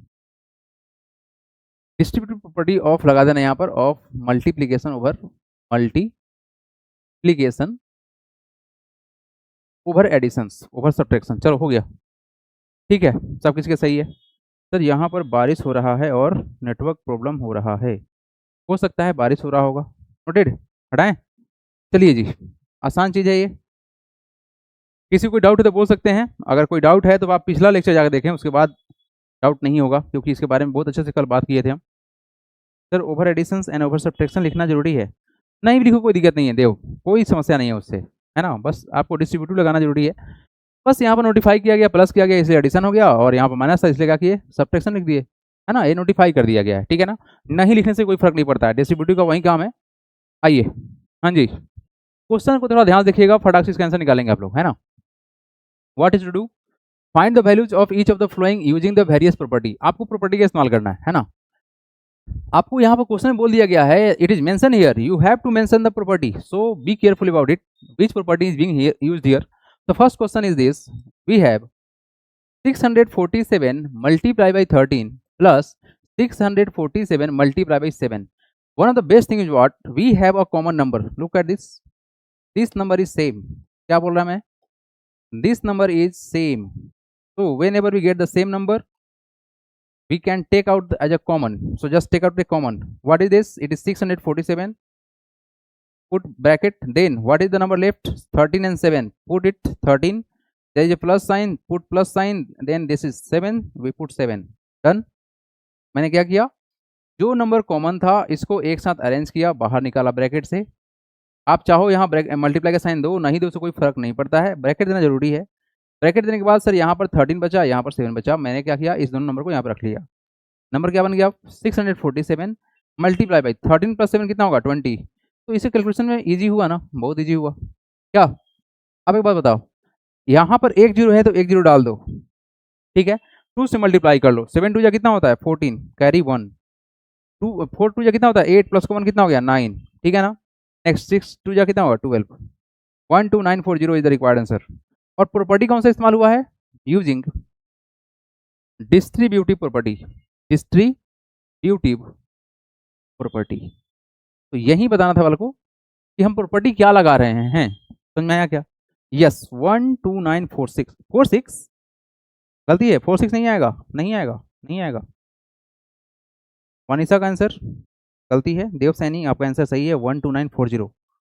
distributive property of लगा देना यहाँ पर, of multiplication over additions over subtraction. चलो हो गया, ठीक है, सब किसके सही है। सर यहाँ पर बारिश हो रहा है और नेटवर्क प्रॉब्लम हो रहा है, हो सकता है बारिश हो रहा होगा। नोटेड, हटाएं। चलिए जी, आसान चीज़ है ये। किसी को डाउट है तो बोल सकते हैं, अगर कोई डाउट है तो आप पिछला लेक्चर जाकर देखें, उसके बाद डाउट नहीं होगा, क्योंकि इसके बारे में बहुत अच्छे से कल बात किए थे हम। Sir over addition and over subtraction लिखना जरूरी है? नहीं भी लिखो, कोई दिक्कत नहीं है देव, कोई समस्या नहीं है उससे, है ना। बस आपको डिस्ट्रीब्यूटिव लगाना जरूरी है। बस यहाँ पर नोटिफाई किया गया, प्लस किया गया इसलिए एडिशन हो गया, और यहाँ पर माइनस था इसलिए क्या किए, सब्ट्रैक्शन लिख दिए, है ना। ये नोटिफाई कर दिया गया है, ठीक है ना। नहीं लिखने से कोई फर्क नहीं पड़ता है, डिस्ट्रीब्यूटिव का वही काम है। आइए, हाँ जी, क्वेश्चन को थोड़ा ध्यान देखिएगा, फटाक से इसका आंसर निकालेंगे आप लोग, है ना। What is to do, find the values of each of the following using the various property. आपको प्रॉपर्टी का इस्तेमाल करना है ना। आपको यहाँ पर क्वेश्चन में बोल दिया गया है, it is mention here, you have to mention the property, so be careful about it, which property is being used here. The first question is this, we have 647 multiplied by 13 plus 647 multiplied by 7. One of the best thing is what, we have a common number. Look at this number is same. क्या बोल रहा मैं, this number is same. So whenever we get the same number, we can take out as a common. So just take out the common. What is this? It is 647. Put bracket. Then what is the number left? 13 and 7. Put it 13. There is a plus sign. Put plus sign. Then this is 7. We put 7. Done. मैंने क्या किया, जो number common था इसको एक साथ arrange किया, बाहर निकाला ब्रैकेट से। आप चाहो यहाँ मल्टीप्लाई का साइन दो, नहीं दो, उससे कोई फर्क नहीं पड़ता है, ब्रैकेट देना जरूरी है। ब्रैकेट देने के बाद सर यहाँ पर 13 बचा, यहाँ पर 7 बचा, मैंने क्या किया, इस दोनों नंबर को यहाँ पर रख लिया। नंबर क्या बन गया, 647 मल्टीप्लाई बाई 13 प्लस 7 कितना होगा, 20। तो इसे कैलकुलेशन में ईजी हुआ ना, बहुत ईजी हुआ क्या। अब एक बात बताओ, यहाँ पर एक जीरो है तो एक जीरो डाल दो, ठीक है, 2 से मल्टीप्लाई कर लो, 7 2 जा कितना होता है 14, कैरी 1, 2 4 2 जा कितना होता है 8 प्लस 1 कितना हो गया 9, ठीक है ना। नेक्स्ट 6 2 जा कितना होगा 12, 12940 इज द रिक्वायर्ड आंसर। और प्रॉपर्टी कौन सा इस्तेमाल हुआ है, using distributive property, distributive property. तो यही बताना था वाले को कि हम प्रॉपर्टी क्या लगा रहे हैं, समझ में आया क्या। यस 12946 गलती है, 46 नहीं आएगा, नहीं आएगा, नहीं आएगा। वनिशा का आंसर गलती है, देव सैनी आपका आंसर सही है 12940,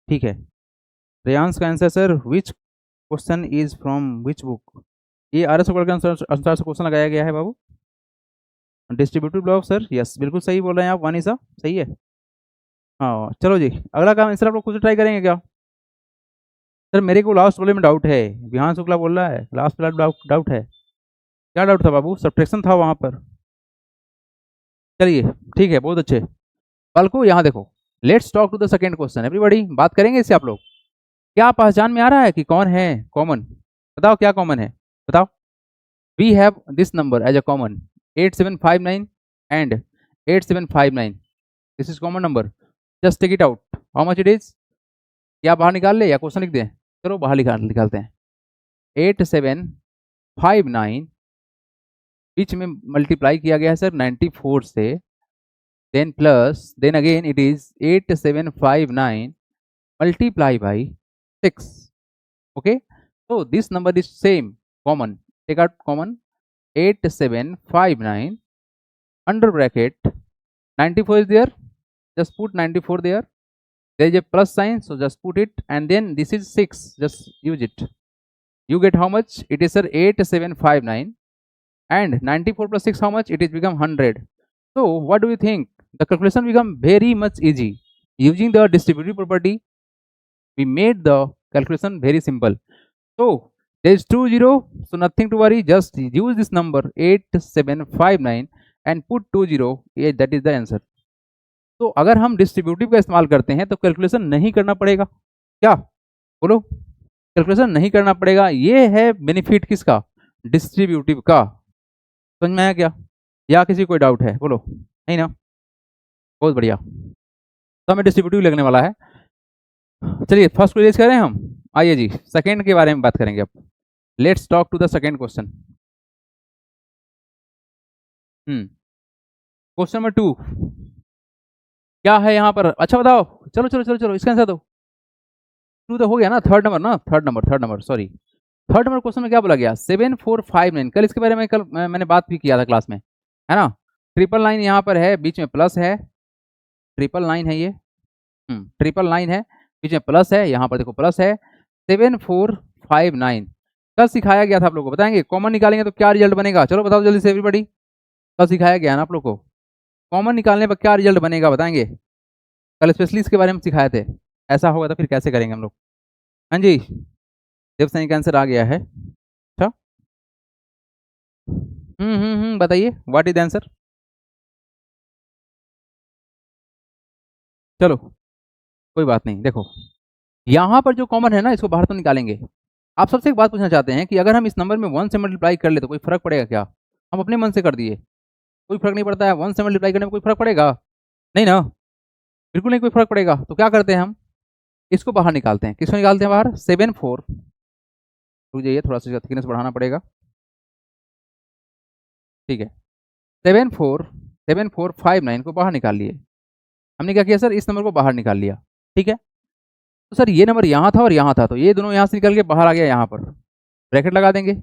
ठीक है। रेयांश का answer sir, which question is from which book, ये आर एस के अनुसार से क्वेश्चन लगाया गया है बाबू। डिस्ट्रीब्यूटिव ब्लॉक सर, यस बिल्कुल सही बोल रहे हैं आप वनिशा, सही है। हाँ चलो जी, अगला काम आंसर आप लोग खुद ट्राई करेंगे क्या। सर मेरे को लास्ट वाले में डाउट है, विहान शुक्ला बोल रहा है लास्ट वाला डाउट है। क्या डाउट था बाबू, सब्ट्रैक्शन था वहां पर। चलिए ठीक है, बहुत अच्छे। कल को यहाँ देखो, let's talk to the second question, everybody बात करेंगे इससे आप लोग। क्या पहचान में आ रहा है कि कौन है कॉमन, बताओ क्या कॉमन है, बताओ। We have this number as a common 8759 and 8759, this is common number, just take it out, how much it is. क्या बाहर निकाल ले या क्वेश्चन लिख दें, चलो बाहर निकालते हैं। 8759 बीच में मल्टीप्लाई किया गया है सर 94 से, then plus, then again it is 8759 multiply by 6, okay, so this number is same, common, take out common, 8759 under bracket 94 is there, just put 94 there, there is a plus sign, so just put it, and then this is 6, just use it, you get how much, it is sir 8759 and 94 plus 6 how much, it is become 100. So what do you think, the calculation become very much easy using the distributive property. We made the calculation very simple. So there is 20, so nothing to worry, just use this number 8759 and put 20, yeah, that is the answer. तो अगर हम distributive का इस्तेमाल करते हैं तो calculation नहीं करना पड़ेगा, क्या बोलो, कैलकुलेशन नहीं करना पड़ेगा, ये है बेनिफिट किसका, डिस्ट्रीब्यूटिव का। समझ में आया क्या, या किसी कोई डाउट है, बोलो नहीं ना, बहुत बढ़िया। तो हमें डिस्ट्रीब्यूटिव लगने वाला है। चलिए फर्स्ट क्वेश्चन करें हम, आइए जी सेकंड के बारे में बात करेंगे अब। Let's talk to the second question. Question number 2 क्या है यहाँ पर? अच्छा बताओ, चलो चलो चलो चलो इसका आंसर दो। 2 तो हो गया ना, थर्ड नंबर ना, third number sorry, third number question में क्या बोला गया? 7459। कल इसके बारे में मैंने बात भी किया था क्लास में, है ना। 999 यहाँ पर है, बीच में प्लस है, 999 है ये, 999 है, बीच में प्लस है, यहाँ पर देखो प्लस है। 7459 कल सिखाया गया था आप लोगों को, बताएंगे कॉमन निकालेंगे तो क्या रिजल्ट बनेगा? चलो बताओ जल्दी से एवरीबॉडी, कल सिखाया गया ना आप लोग को, कॉमन निकालने पर क्या रिजल्ट बनेगा बताएंगे? कल स्पेशली इसके बारे में सिखाए थे। ऐसा होगा तो फिर कैसे करेंगे हम लोग? हाँ जी, देव सैनी का आंसर आ गया है। अच्छा, बताइए व्हाट इज द आंसर? चलो कोई बात नहीं, देखो यहाँ पर जो कॉमन है ना, इसको बाहर तो निकालेंगे। आप सबसे एक बात पूछना चाहते हैं कि अगर हम इस नंबर में 1 से मल्टीप्लाई कर ले तो कोई फर्क पड़ेगा क्या? हम अपने मन से कर दिए, कोई फर्क नहीं पड़ता है। 1 से मल्टीप्लाई करने में कोई फर्क पड़ेगा नहीं ना, बिल्कुल नहीं कोई फर्क पड़ेगा। तो क्या करते हैं हम, इसको बाहर निकालते हैं। किसको निकालते हैं बाहर? 74, रुक जाइए थोड़ा सा थिकनेस बढ़ाना पड़ेगा, ठीक है। 7459 को बाहर निकाल लिए। हमने क्या किया सर? इस नंबर को बाहर निकाल लिया, ठीक है। तो सर ये नंबर यहाँ था और यहाँ था, तो ये दोनों यहाँ से निकल के बाहर आ गया, यहाँ पर ब्रैकेट लगा देंगे।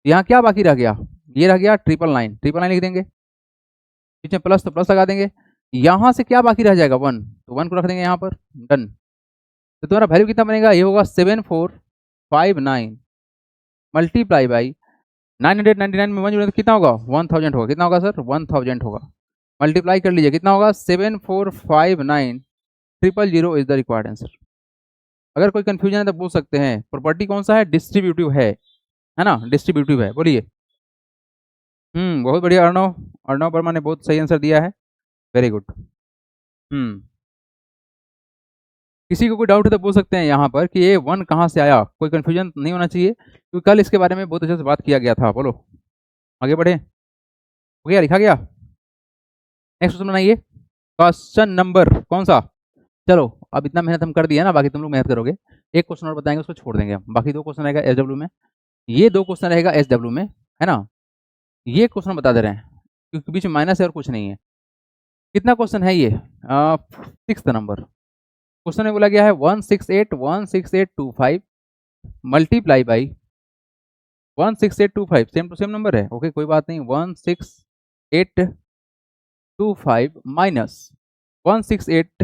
यहाँ क्या बाकी रह गया? ये रह गया 999 लिख देंगे, बीच में प्लस तो प्लस लगा देंगे। यहाँ से क्या बाकी रह जाएगा? 1, तो 1 को रख देंगे यहाँ पर, डन। तो तुम्हारा वैल्यू कितना बनेगा? ये होगा 7459 मल्टीप्लाई बाई 999 में 1 जोड़ें तो कितना होगा? 1000 होगा। कितना होगा सर? 1000 होगा। मल्टीप्लाई कर लीजिए, कितना होगा? 7459 000 इज द रिक्वायर्ड आंसर। अगर कोई कंफ्यूजन है तो पूछ सकते हैं। प्रॉपर्टी कौन सा है? डिस्ट्रीब्यूटिव है ना, डिस्ट्रीब्यूटिव है। बोलिए। बहुत बढ़िया अर्णव, अर्णव वर्मा ने बहुत सही आंसर दिया है, वेरी गुड। किसी को कोई डाउट है तो पूछ सकते हैं यहाँ पर कि ये 1 कहाँ से आया। कोई कंफ्यूजन नहीं होना चाहिए, क्योंकि कल इसके बारे में बहुत अच्छे से बात किया गया था। बोलो आगे बढ़े, हो गया, लिखा गया। नेक्स्ट क्वेश्चन बनाइए, क्वेश्चन नंबर कौन सा? चलो अब इतना मेहनत हम कर दिया ना, बाकी तुम लोग मेहनत करोगे। एक क्वेश्चन और बताएंगे, उसको छोड़ देंगे हम। बाकी 2 क्वेश्चन रहेगा SW में, ये 2 क्वेश्चन रहेगा SW में, है ना। ये क्वेश्चन बता दे रहे हैं क्योंकि बीच में माइनस है और कुछ नहीं है। कितना क्वेश्चन है ये? 6th नंबर क्वेश्चन में बोला गया है 16825 multiply by 16825, same to same number है, ओके कोई बात नहीं। 16825 माइनस 168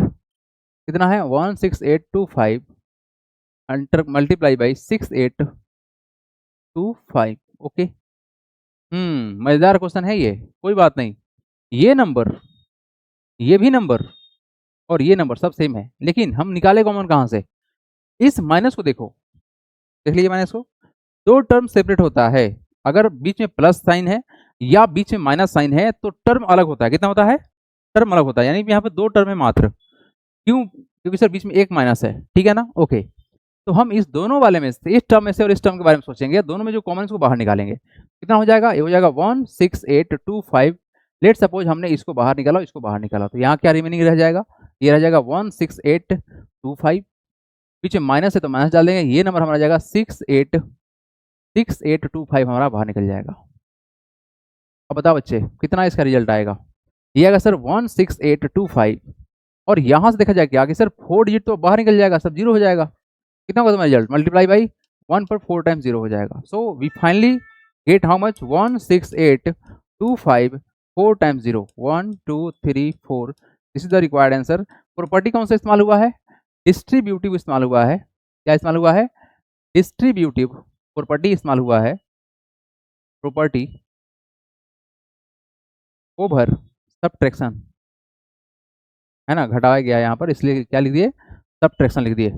कितना है? 16825 मल्टीप्लाई बाई 6825, ओके। मजेदार क्वेश्चन है ये, कोई बात नहीं। ये नंबर, ये भी नंबर और ये नंबर सब सेम है, लेकिन हम निकाले कॉमन कहां से? इस माइनस को देखो, देख लीजिए माइनस को। 2 टर्म सेपरेट होता है, अगर बीच में प्लस साइन है या बीच में माइनस साइन है तो टर्म अलग होता है। कितना होता है? टर्म अलग होता है, यानी यहाँ पे 2 टर्म है मात्र। क्यों? क्योंकि सर बीच में एक माइनस है, ठीक है ना, ओके। तो हम इस दोनों वाले में से, इस टर्म में से और इस टर्म के बारे में सोचेंगे, दोनों में जो कॉमन है उसको बाहर निकालेंगे। कितना हो जाएगा? ये हो जाएगा 16825। लेट सपोज हमने इसको बाहर निकाला, इसको बाहर निकाला, तो यहाँ क्या रिमेनिंग रह जाएगा? ये रह जाएगा 16825, पीछे माइनस है तो माइनस डाल देंगे, ये नंबर हमारा जाएगा 6825 हमारा बाहर निकल जाएगा। अब बताओ बच्चे कितना इसका रिजल्ट आएगा? ये आएगा सर 16825, और यहाँ से देखा जाए कि आगे सर 4 डिजिट तो बाहर निकल जाएगा, सब 0 हो जाएगा। कितना होगा तुम्हारा रिजल्ट? मल्टीप्लाई बाई 1 पर 4 टाइम्स 0 हो जाएगा। So we finally get how much? 16825 4 times 0, 1 2 3 4, this is the required answer. Property कौन सा इस्तेमाल हुआ है? डिस्ट्रीब्यूटिव इस्तेमाल हुआ है। क्या इस्तेमाल हुआ है? डिस्ट्रीब्यूटिव प्रॉपर्टी इस्तेमाल हुआ है, प्रॉपर्टी ओवर सबट्रैक्शन, है ना, घटाया गया यहाँ पर, इसलिए क्या लिख दिए? सबट्रैक्शन लिख दिए।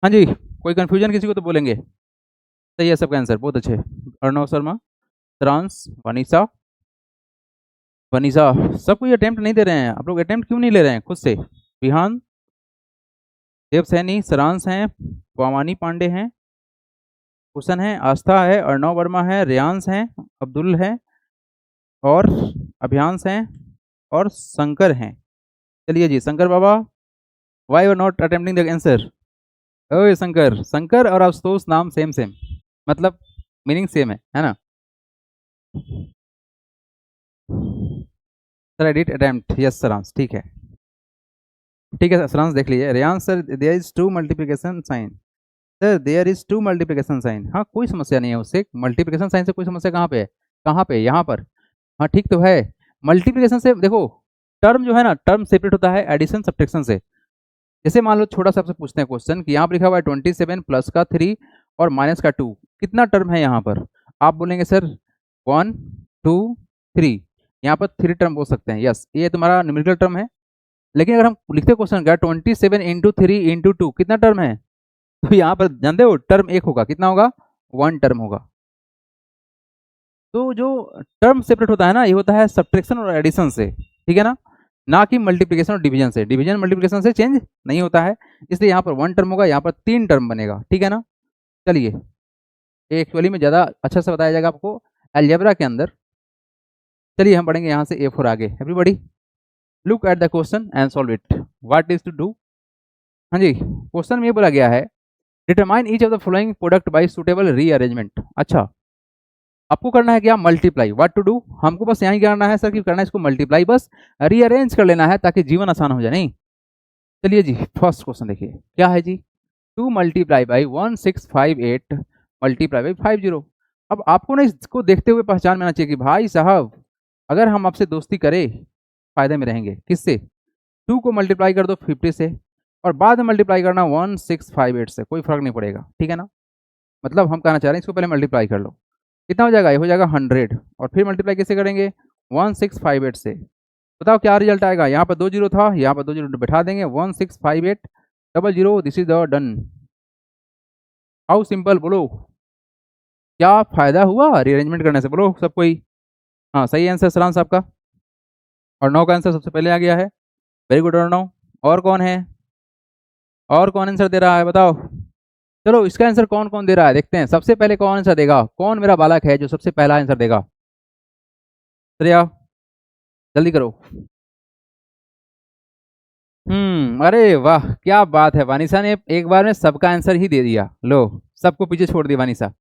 हाँ जी, कोई कंफ्यूजन किसी को तो बोलेंगे। सही है सबका आंसर, बहुत अच्छे। अर्णव शर्मा, ट्रांस, वनीसा, वनीसा, सब कोई अटेम्प्ट नहीं दे रहे हैं। आप लोग अटेम्प्ट क्यों नहीं ले रहे हैं खुद से? विहान, देव सैनी, सरांश हैं, पावानी पांडे हैं, कुशन है, आस्था है, अर्णव वर्मा है, रेयांश हैं, अब्दुल है, और अभियांश हैं, और शंकर हैं। चलिए जी Shankar Baba, why are not attempting the answer? ओए शंकर, शंकर और आशुतोष नाम सेम सेम, मतलब मीनिंग सेम है ना। Sir edit attempt, yes sir, ठीक है, ठीक है सर, देख लीजिए। Reyansh sir, there is two multiplication sign, sir there is two multiplication sign, हाँ कोई समस्या नहीं है उससे, मल्टीप्लिकेशन साइन से कोई समस्या कहाँ पे है, कहाँ पे, यहाँ पर, हाँ ठीक तो है। मल्टीप्लिकेशन से देखो टर्म जो है ना, टर्म सेपरेट होता है एडिशन सब्ट्रैक्शन से। जैसे मान लो छोटा सा आपसे पूछते हैं क्वेश्चन कि यहाँ पर लिखा हुआ है 27 प्लस का 3 और माइनस का 2, कितना टर्म है यहाँ पर, आप बोलेंगे सर 1 2 3, यहाँ पर 3 टर्म बोल सकते हैं, यस ये तुम्हारा न्यूमेरिकल टर्म है। लेकिन अगर हम लिखते क्वेश्चन का 27 इंटू 3 इंटू 2 कितना टर्म है, तो यहाँ पर जानते हो टर्म एक होगा, कितना होगा, 1 टर्म होगा। तो जो टर्म सेपरेट होता है ना, ये होता है सब्ट्रैक्शन और एडिशन से, ठीक है ना कि मल्टीप्लिकेशन और डिवीजन से। डिवीजन मल्टीप्लिकेशन से चेंज नहीं होता है, इसलिए यहाँ पर 1 टर्म होगा, यहाँ पर 3 टर्म बनेगा, ठीक है ना। चलिए एक्चुअली में ज़्यादा अच्छा से बताया जाएगा आपको अलजेब्रा के अंदर। चलिए हम पढ़ेंगे यहाँ से A4 आगे। Everybody look at the question and solve it, what is to do. हाँ जी, क्वेश्चन में ये बोला गया है determine each of the following product by suitable rearrangement. अच्छा आपको करना है क्या, मल्टीप्लाई, व्हाट टू डू, हमको बस यही करना है सर कि करना है इसको मल्टीप्लाई, बस रीअरेंज कर लेना है ताकि जीवन आसान हो जाए, नहीं। चलिए जी फर्स्ट क्वेश्चन देखिए क्या है जी, 2 मल्टीप्लाई बाई 1658 मल्टीप्लाई बाई 50। अब आपको ना इसको देखते हुए पहचान में आना चाहिए कि भाई साहब अगर हम आपसे दोस्ती करें फायदे में रहेंगे, किससे, 2 को मल्टीप्लाई कर दो 50 से और बाद में मल्टीप्लाई करना 1658 से, कोई फर्क नहीं पड़ेगा, ठीक है ना। मतलब हम कहना चाह रहे हैं इसको पहले मल्टीप्लाई कर लो, कितना हो जाएगा, ये हो जाएगा 100 और फिर मल्टीप्लाई कैसे करेंगे 1658 से। बताओ क्या रिजल्ट आएगा, यहाँ पर 2 जीरो था, यहाँ पर 2 जीरो बैठा देंगे, 1658 00, this is the done. How simple, बोलो क्या फायदा हुआ रीअरेंजमेंट करने से, बोलो सब कोई। हाँ सही आंसर सरांश आपका, और 9 का आंसर सबसे पहले आ गया है, वेरी गुड। और 9 और कौन है, और कौन आंसर दे रहा है बताओ। चलो इसका आंसर कौन कौन दे रहा है देखते हैं, सबसे पहले कौन आंसर देगा, कौन मेरा बालक है जो सबसे पहला आंसर देगा, श्रेया जल्दी करो। अरे वाह क्या बात है, वानिसा ने एक बार में सबका आंसर ही दे दिया, लो सबको पीछे छोड़ दिया वानिसा,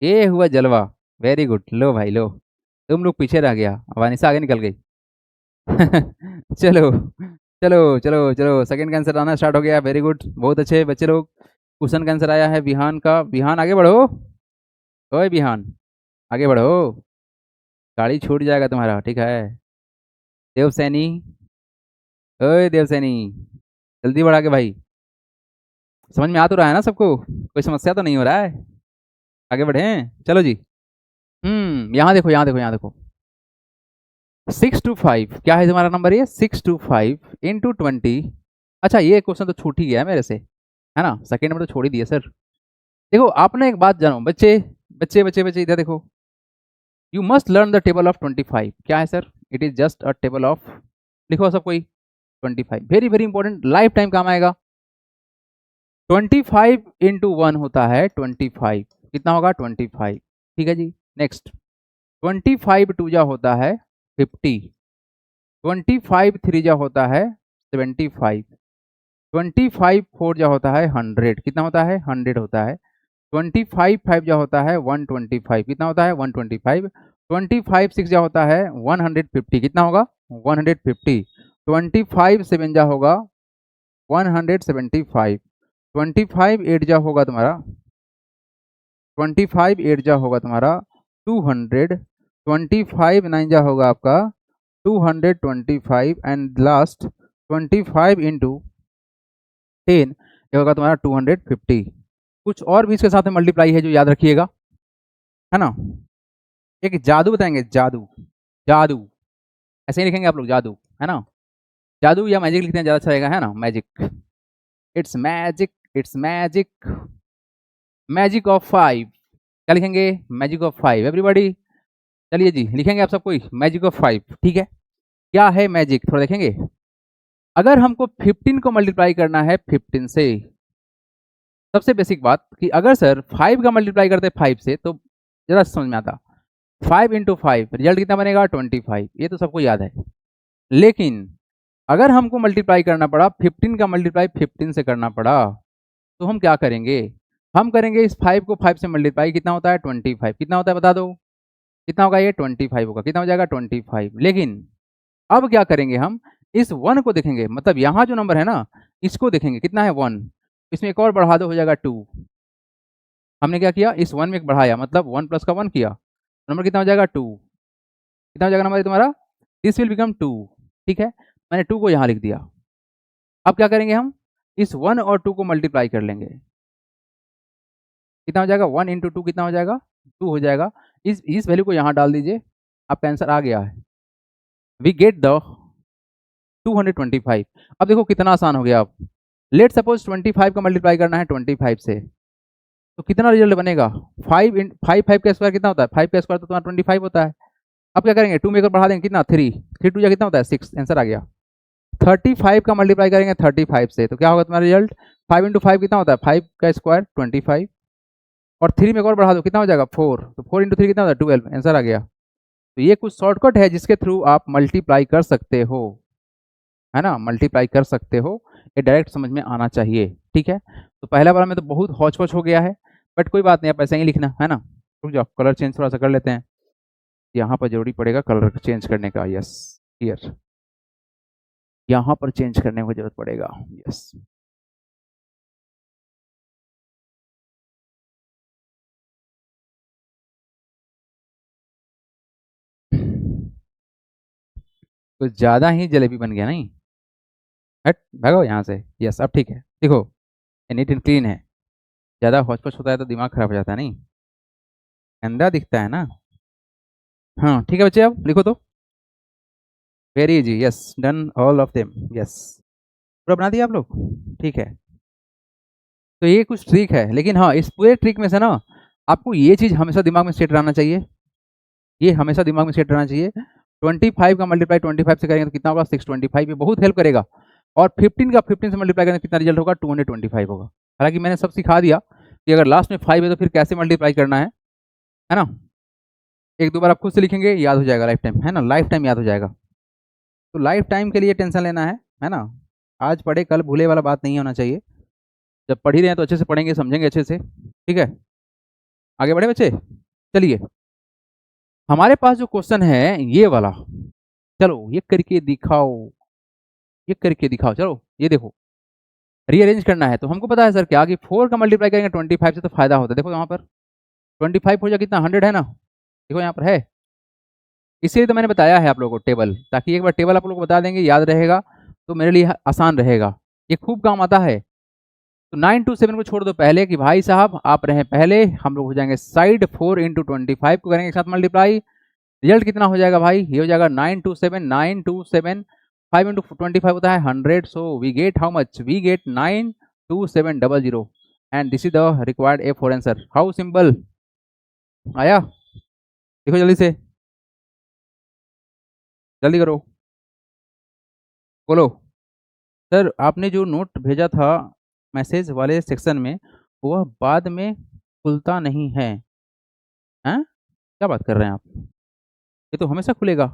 ये हुआ जलवा, वेरी गुड। लो भाई लो, तुम लोग पीछे रह गया, वानिसा आगे निकल गई। चलो चलो चलो चलो, सेकंड का आंसर आना स्टार्ट हो गया, वेरी गुड, बहुत अच्छे बच्चे लोग। क्वेश्चन का आंसर आया है विहान का, विहान आगे बढ़ो, ओए विहान आगे बढ़ो, गाड़ी छूट जाएगा तुम्हारा, ठीक है। देवसैनी, ओए देवसैनी जल्दी बढ़ा के भाई, समझ में आ तो रहा है ना सबको, कोई समस्या तो नहीं हो रहा है, आगे बढ़े, चलो जी। यहाँ देखो यहाँ देखो यहाँ देखो, 625 क्या है तुम्हारा नंबर, ये 625 इंटू 20। अच्छा ये क्वेश्चन तो छूट ही गया है मेरे से, है ना, सेकेंड में तो छोड़ ही दिया सर। देखो आपने एक बात जानो बच्चे बच्चे बच्चे बच्चे, इधर देखो, you must learn the table of 25, क्या है sir, it is just a table of, लिखो सब कोई 25, very very important, life time काम आएगा। 25 इंटू 1 होता है 25, कितना होगा 25, ठीक है जी। नेक्स्ट 25 टू जा होता है 50, 25 थ्री जा होता है 75, 25 फोर जा होता है 100, कितना होता है 100 होता है। 25 फाइव जा होता है 125, कितना होता है 125। 25 सिक्स जा होता है 150, कितना होगा 150। 25 सेवन जा होगा 175। 25 एट जा होगा तुम्हारा 25 एट जा होगा तुम्हारा 200। 25 नाइन जा होगा आपका 225 एंड लास्ट 25 इंटू 10 ये होगा तुम्हारा 250। कुछ और भी इसके साथ में मल्टीप्लाई है जो याद रखिएगा, है ना। एक जादू बताएंगे, जादू, जादू ऐसे ही लिखेंगे आप लोग, जादू, है ना, जादू या मैजिक लिखते हैं ज़्यादा अच्छा रहेगा, है ना, magic, it's magic, it's magic, magic of 5, क्या लिखेंगे मैजिक ऑफ 5, एवरीबॉडी चलिए जी लिखेंगे आप सब कोई मैजिक ऑफ 5, ठीक है। क्या है मैजिक थोड़ा देखेंगे, अगर हमको 15 को मल्टीप्लाई करना है 15 से, सबसे बेसिक बात कि अगर सर 5 का मल्टीप्लाई करते 5 से तो ज़रा समझ में आता, 5 इंटू 5 रिजल्ट कितना बनेगा 25, ये तो सबको याद है। लेकिन अगर हमको मल्टीप्लाई करना पड़ा 15 का मल्टीप्लाई 15 से करना पड़ा तो हम क्या करेंगे, हम करेंगे इस 5 को 5 से मल्टीप्लाई, कितना होता है 25, कितना होता है बता दो, कितना होगा ये 25 होगा, कितना हो जाएगा 25। लेकिन अब क्या करेंगे हम, इस 1 को देखेंगे, मतलब यहाँ जो नंबर है ना इसको देखेंगे, कितना है 1, इसमें एक और बढ़ा दो, हो जाएगा 2। हमने क्या किया, इस 1 में एक बढ़ाया, मतलब 1 प्लस का 1 किया, नंबर कितना हो जाएगा 2। कितना हो जाएगा नंबर तुम्हारा, दिस विल बिकम 2। ठीक है, मैंने 2 को यहाँ लिख दिया। अब क्या करेंगे हम, इस 1 और 2 को मल्टीप्लाई कर लेंगे, कितना हो जाएगा 1 इंटू 2 कितना हो जाएगा 2 हो जाएगा। इस वैल्यू को यहाँ डाल दीजिए, आपका आंसर आ गया है, वी गेट द 225। अब देखो कितना आसान हो गया। अब लेट सपोज 25 का मल्टीप्लाई करना है 25 से, तो कितना रिजल्ट बनेगा, 5 का स्क्वायर कितना होता है, 5 का स्क्वायर तो तुम्हारा 25 होता है। अब क्या करेंगे, 2 में बढ़ा देंगे, कितना 3, 3 2 कितना होता है 6, आंसर आ गया। 35 का मल्टीप्लाई करेंगे 35 से, तो क्या होगा तुम्हारा रिजल्ट, 5 इंटू 5 कितना होता है, 5 का स्क्वायर 25, और 3 में एक और बढ़ा दो, कितना हो जाएगा 4, तो 4 इंटू 3 कितना होता है 12, आंसर आ गया। तो ये कुछ शॉर्टकट है जिसके थ्रू आप मल्टीप्लाई कर सकते हो, है ना, मल्टीप्लाई कर सकते हो, ये डायरेक्ट समझ में आना चाहिए। ठीक है, तो पहला बार में तो बहुत हौच पौच हो गया है, बट कोई बात नहीं, आप ऐसा ही लिखना है ना। रुक जाओ, कलर चेंज थोड़ा सा कर लेते हैं, यहाँ पर जरूरी पड़ेगा कलर चेंज करने का, यस हियर, यहाँ पर चेंज करने की जरूरत पड़ेगा, यस। कुछ ज़्यादा ही जलेबी बन गया नहीं, हट भागो यहाँ से, यस अब ठीक है। देखो नीट एंड क्लीन है, ज़्यादा हौच पौच होता है तो दिमाग खराब हो जाता है, नहीं गंदा दिखता है ना। हाँ ठीक है बच्चे, अब लिखो तो, very easy, yes done all of them, yes पूरा बना दिया आप लोग, ठीक है। तो ये कुछ ट्रिक है, लेकिन हाँ इस पूरे ट्रिक में से ना आपको ये चीज़ हमेशा दिमाग में सेट रहना चाहिए, ये हमेशा दिमाग में सेट रहना चाहिए। 25 का मल्टीप्लाई 25 से करेंगे तो कितना होगा 625, ये बहुत हेल्प करेगा। और 15 का 15 से मल्टीप्लाई करेंगे तो कितना रिजल्ट होगा 225 होगा। हालांकि मैंने सब सिखा दिया कि अगर लास्ट में 5 है तो फिर कैसे मल्टीप्लाई करना है ना। एक दो बार आप खुद से लिखेंगे, याद हो जाएगा लाइफ टाइम, है ना, लाइफ टाइम याद हो जाएगा। तो लाइफ टाइम के लिए टेंशन लेना है ना, आज पढ़े कल भूले वाला बात नहीं होना चाहिए। जब पढ़ ही रहे हैं तो अच्छे से पढ़ेंगे, समझेंगे अच्छे से, ठीक है। आगे बढ़े बच्चे, चलिए हमारे पास जो क्वेश्चन है ये वाला, चलो ये करके दिखाओ, ये करके दिखाओ, चलो ये देखो, रीअरेंज करना है। तो हमको पता है सर क्या कि 4 का मल्टीप्लाई करेंगे 25 से तो फायदा होता है। देखो यहाँ पर 25 हो जाए कितना 100 है ना, देखो यहाँ पर है, इसीलिए तो मैंने बताया है आप लोगों को टेबल, ताकि एक बार टेबल आप लोगों को बता देंगे, याद रहेगा तो मेरे लिए आसान रहेगा, ये खूब काम आता है। तो 9 to 7 को छोड़ दो पहले कि भाई साहब आप रहे पहले, हम लोग हो जाएंगे साइड, 4 इंटू 25 को करेंगे एक साथ मल्टीप्लाई, रिजल्ट कितना हो जाएगा भाई, ये हो जाएगा 9 to 7, 9 to 7, 5 इंटू 25 होता है 100, so we get how much, we get 92700, and this is the required a for answer. How simple, आया, देखो जल्दी से, जल्दी करो, बोलो। सर आपने जो नोट भेजा था मैसेज वाले सेक्शन में, वह बाद में खुलता नहीं है, हैं क्या बात कर रहे हैं आप, ये तो हमेशा खुलेगा,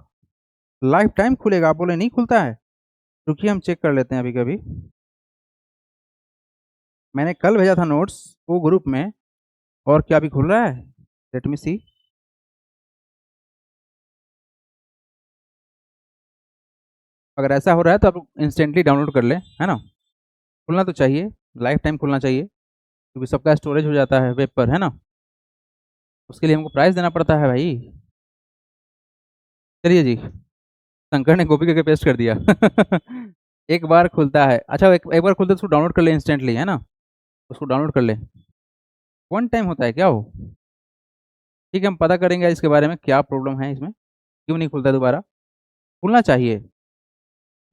लाइफ टाइम खुलेगा, आप बोले नहीं खुलता है। रुकिए हम चेक कर लेते हैं अभी कभी, मैंने कल भेजा था नोट्स वो ग्रुप में, और क्या अभी खुल रहा है, लेट मी सी। अगर ऐसा हो रहा है तो आप इंस्टेंटली डाउनलोड कर लें, है ना, खुलना तो चाहिए, लाइफ टाइम खुलना चाहिए, क्योंकि सबका स्टोरेज हो जाता है वेब पर, है ना, उसके लिए हमको प्राइस देना पड़ता है भाई। चलिए जी, शंकर ने कॉपी करके पेस्ट कर दिया एक बार खुलता है, अच्छा एक बार खुलता है तो उसको डाउनलोड कर ले इंस्टेंटली, है ना, उसको डाउनलोड कर ले, वन टाइम होता है क्या वो, ठीक है हम पता करेंगे इसके बारे में, क्या प्रॉब्लम है इसमें, क्यों नहीं खुलता दोबारा, खुलना चाहिए,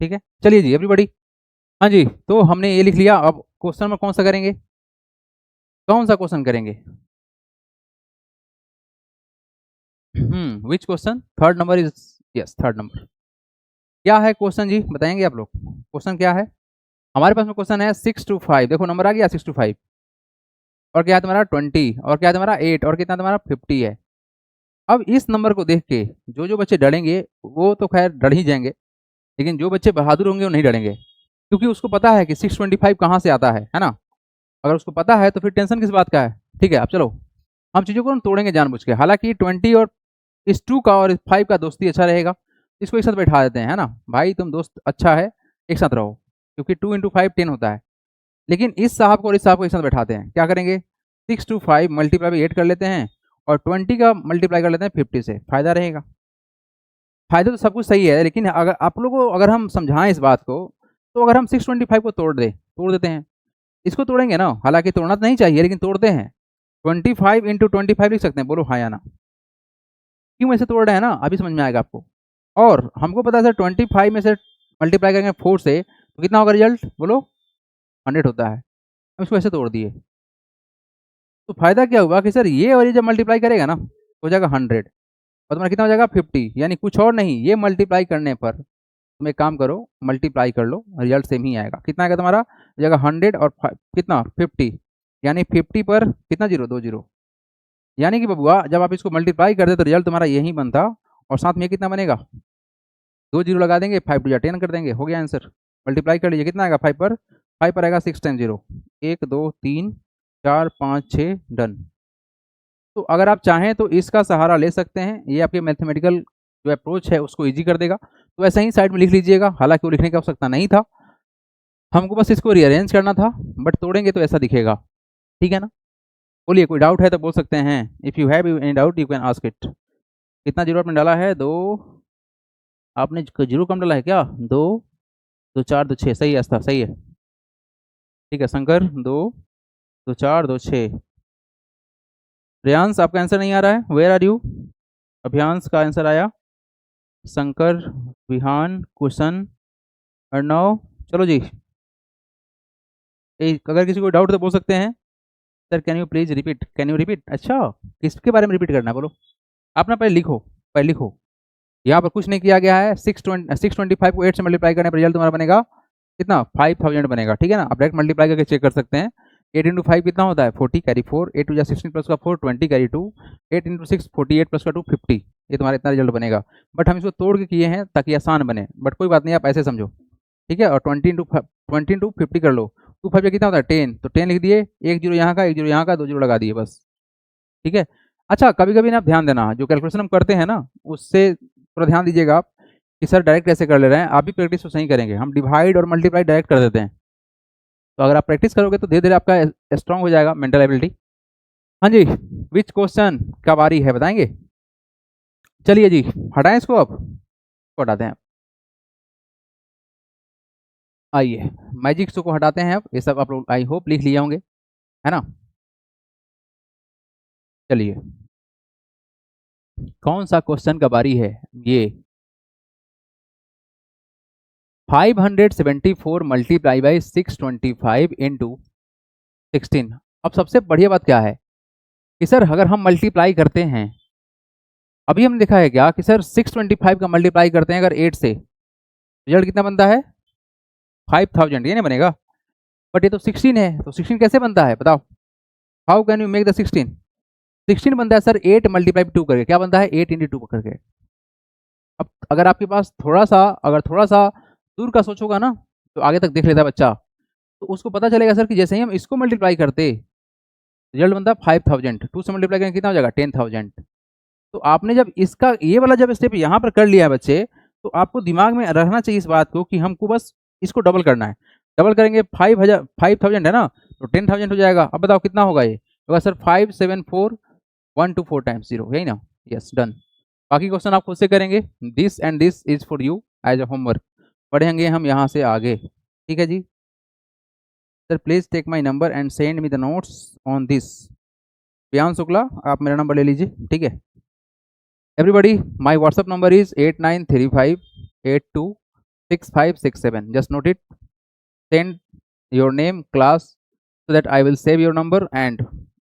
ठीक है। चलिए जी एवरीबॉडी, हाँ जी, तो हमने ये लिख लिया, अब क्वेश्चन में कौन सा करेंगे, कौन सा क्वेश्चन करेंगे, which question, third number is, yes third number, क्या है क्वेश्चन जी बताएंगे आप लोग, क्वेश्चन क्या है हमारे पास में, क्वेश्चन है 6 to 5, देखो नंबर आ गया 6 to 5, और क्या है तुम्हारा 20, और क्या है तुम्हारा 8, और कितना तुम्हारा 50 है। अब इस नंबर को देख के जो जो बच्चे डरेंगे वो तो खैर डर ही जाएंगे, लेकिन जो बच्चे बहादुर होंगे वो नहीं डरेंगे, क्योंकि उसको पता है कि 625 कहाँ से आता है ना। अगर उसको पता है तो फिर टेंशन किस बात का है, ठीक है। अब चलो हम चीज़ों को तोड़ेंगे जानबूझ के, हालांकि 20 और इस 2 का और इस 5 का दोस्ती अच्छा रहेगा, इसको एक साथ बैठा देते हैं, है ना भाई, तुम दोस्त अच्छा है एक साथ रहो, क्योंकि 2 × 5 10 होता है। लेकिन इस साहब को और इस साहब को एक साथ बैठाते हैं, क्या करेंगे 6 × 5 मल्टीप्लाई बाई 8 कर लेते हैं और 20 का मल्टीप्लाई कर लेते हैं 50 से, फायदा रहेगा। फायदा तो सब कुछ सही है, लेकिन अगर आप लोगों को अगर हम समझाएं इस बात को, तो अगर हम 625 को तोड़ देते हैं, इसको तोड़ेंगे ना, हालांकि तोड़ना तो नहीं चाहिए लेकिन तोड़ते हैं, 25 × 25 लिख सकते हैं, बोलो हाँ या ना। क्यों ऐसे तोड़ रहे हैं ना, अभी समझ में आएगा आपको। और हमको पता है सर 25 में से मल्टीप्लाई करेंगे 4 से तो कितना होगा रिजल्ट, बोलो 100 होता है। हम इसको ऐसे तोड़ दिए, तो फायदा क्या हुआ कि सर ये और ये जब मल्टीप्लाई करेगा ना हो जाएगा 100 और तुम्हारा कितना हो जाएगा 50, यानी कुछ और नहीं, ये मल्टीप्लाई करने पर तुम एक काम करो, मल्टीप्लाई कर लो, रिजल्ट सेम ही आएगा। कितना आएगा तुम्हारा, हो जाएगा 100 और कितना 50, यानी 50 पर कितना जीरो, 2 जीरो, यानी कि बबुआ जब आप इसको मल्टीप्लाई कर दे तो रिजल्ट तुम्हारा यही बनता, और साथ में कितना बनेगा 2 जीरो लगा देंगे, 5 2 10 कर देंगे, हो गया आंसर। मल्टीप्लाई कर लीजिए, कितना आएगा 5 पर आएगा 6 10 0, 1 2 3 4 5 6 डन। तो अगर आप चाहें तो इसका सहारा ले सकते हैं, ये आपके मैथमेटिकल जो अप्रोच है उसको ईजी कर देगा। तो ऐसा ही साइड में लिख लीजिएगा, हालांकि वो लिखने की आवश्यकता नहीं था, हमको बस इसको रीअरेंज करना था, बट तोड़ेंगे तो ऐसा दिखेगा, ठीक है ना। बोलिए कोई डाउट है तो बोल सकते हैं, if you have any doubt you can ask it. कितना जीरो आपने डाला है, 2, आपने जीरो कम डाला है क्या, 2 2 4 2 6, सही है, सही है, ठीक है शंकर, 2 2 4 2 6। रियांश आपका आंसर नहीं आ रहा है, वेयर आर यू। अभियांश का आंसर आया, शंकर, विहान, कुशन, अर्णव, चलो जी। अगर किसी को डाउट तो बोल सकते हैं, sir can you please repeat, can you repeat. अच्छा किसके बारे में रिपीट करना है, बोलो आप ना, पहले लिखो, पहले लिखो। यहाँ पर कुछ नहीं किया गया है, 625 को 8 से मल्टीप्लाई करने पर रिजल्ट तुम्हारा बनेगा कितना 5000 बनेगा, ठीक है ना। आप डायरेक्ट मल्टीप्लाई करके चेक कर सकते हैं। 8 × 5 कितना होता है 40 कैरी 4, 8 2 16 प्लस का 4 20 कैरी 2, 8 × 6 48 प्लस का 2 50, ये तुम्हारा इतना रिजल्ट बनेगा। बट हम इसको तोड़ के किए हैं ताकि आसान बने, बट कोई बात नहीं, आप ऐसे समझो, ठीक है। और 20 × 50 कर लो, 2 5 कितना होता है 10, तो 10 लिख दिए, एक जीरो यहाँ का, एक जीरो यहाँ का, 2 जीरो लगा दिए बस, ठीक है। अच्छा कभी कभी ना आप ध्यान देना, जो कैलकुलेशन हम करते हैं ना उससे थोड़ा ध्यान दीजिएगा आप, कि सर डायरेक्ट कैसे कर ले रहे हैं, आप भी प्रैक्टिस तो सही करेंगे, हम डिवाइड और मल्टीप्लाई डायरेक्ट कर देते हैं। तो अगर आप प्रैक्टिस करोगे तो धीरे धीरे आपका स्ट्रांग हो जाएगा मेंटल एबिलिटी। हाँ जी, विच क्वेश्चन का बारी है बताएंगे। चलिए जी हटाएं इसको, अब हटाते हैं, आइए मैजिक शो को हटाते हैं अब, ये सब आप लोग आई होप लिख लिए होंगे, है ना। चलिए कौन सा क्वेश्चन का बारी है, ये 574 मल्टीप्लाई बाई 625 इंटू 16। अब सबसे बढ़िया बात क्या है कि सर अगर हम मल्टीप्लाई करते हैं, अभी हमने देखा है क्या कि सर 625 का मल्टीप्लाई करते हैं अगर 8 से, रिजल्ट कितना बनता है 5000, ये नहीं बनेगा। बट ये तो 16 है, तो 16 कैसे बनता है बताओ, how can you make the 16। 16 बनता है सर 8 मल्टीप्लाई 2 करके, क्या बनता है 8 × 2 करके। अब अगर आपके पास थोड़ा सा दूर का सोचोगा ना, तो आगे तक देख लेता है बच्चा, तो उसको पता चलेगा सर कि जैसे ही हम इसको मल्टीप्लाई करते रिजल्ट बनता है 5000, 2 से मल्टीप्लाई करेंगे कितना हो जाएगा 10000। तो आपने जब इसका ये वाला जब स्टेप यहाँ पर कर लिया है बच्चे, तो आपको दिमाग में रखना चाहिए इस बात को कि हमको बस इसको डबल करना है। डबल करेंगे 5000 है ना, तो 10000 हो जाएगा। अब बताओ कितना होगा, ये होगा सर 574 टाइम्स 0, यही ना, यस डन। बाकी क्वेश्चन आप खुद से करेंगे, this and this is for you as a homework. पढ़ेंगे हम यहाँ से आगे, ठीक है जी। Sir please take my number and send me the notes on this. Priyansh Shukla आप मेरा नंबर ले लीजिए, ठीक है। Everybody my WhatsApp number is 8935826567, just note it, send your name class so that I will save your number, and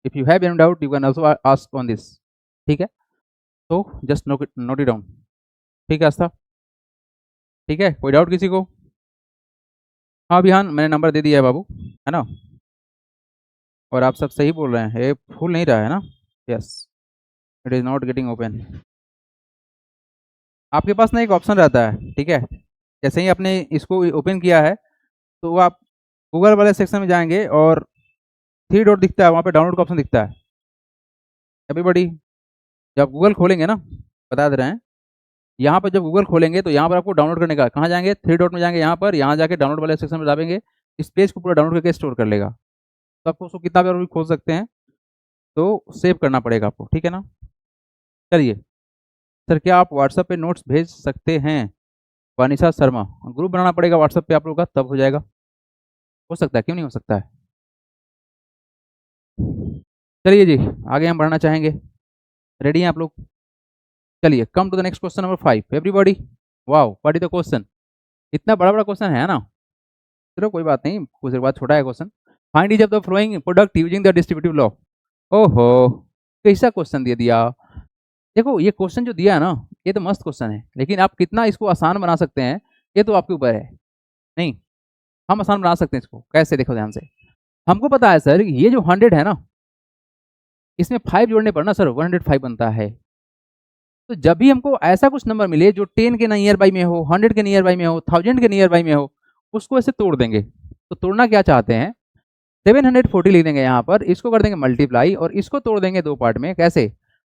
if you have any doubt you can also ask on this, ठीक है। तो just note it down, ठीक है आस्था, ठीक है। कोई doubt किसी को। हाँ विहान मैंने नंबर दे दिया है बाबू, है ना, और आप सब सही बोल रहे हैं, ये फुल नहीं रहा है ना, yes it is not getting open. आपके पास ना एक ऑप्शन रहता है, ठीक है, जैसे ही आपने इसको ओपन किया है तो आप गूगल वाले सेक्शन में जाएंगे और 3 डॉट दिखता है, वहाँ पे डाउनलोड का ऑप्शन दिखता है। एवरीबॉडी जब गूगल खोलेंगे ना, बता दे रहे हैं, यहाँ पर जब गूगल खोलेंगे तो यहाँ पर आपको डाउनलोड करने का, कहाँ जाएंगे, 3 डॉट में जाएंगे, यहाँ पर, यहाँ जाके डाउनलोड वाले सेक्शन में दाबेंगे, इस पेज को पूरा डाउनलोड करके स्टोर कर लेगा। तो आपको उसको कितना बार भी खोल सकते हैं, तो सेव करना पड़ेगा आपको, ठीक है ना। चलिए सर, क्या आप व्हाट्सएप पे नोट्स भेज सकते हैं? वानिशा शर्मा, ग्रुप बनाना पड़ेगा व्हाट्सएप पे आप लोगों का, तब हो जाएगा। हो सकता है, क्यों नहीं हो सकता है। चलिए जी, आगे हम बढ़ना चाहेंगे। रेडी हैं आप लोग? चलिए, come to the next question number 5 everybody. Wow, what is the question? इतना बड़ा बड़ा क्वेश्चन है ना। चलो कोई बात नहीं, कुछ देर बाद छोटा है question. Find each of the flowing product using the distributive law. ओहो, कैसा क्वेश्चन दे दिया। देखो ये क्वेश्चन जो दिया है ना, ये तो मस्त क्वेश्चन है, लेकिन आप कितना इसको आसान बना सकते हैं ये तो आपके ऊपर है। नहीं, हम आसान बना सकते हैं इसको, कैसे, देखो ध्यान से। हमको पता है सर, ये जो 100 है ना, इसमें 5 जोड़ने पर ना सर 105 बनता है। तो जब भी हमको ऐसा कुछ नंबर मिले जो 10 के नियर बाई में हो, 100 के नियर बाई में हो, 1000 के नियर बाई में हो, उसको ऐसे तोड़ देंगे। तो तोड़ना क्या चाहते हैं, 740 लिख देंगे यहाँ पर, इसको कर देंगे मल्टीप्लाई, और इसको तोड़ देंगे दो पार्ट में, कैसे,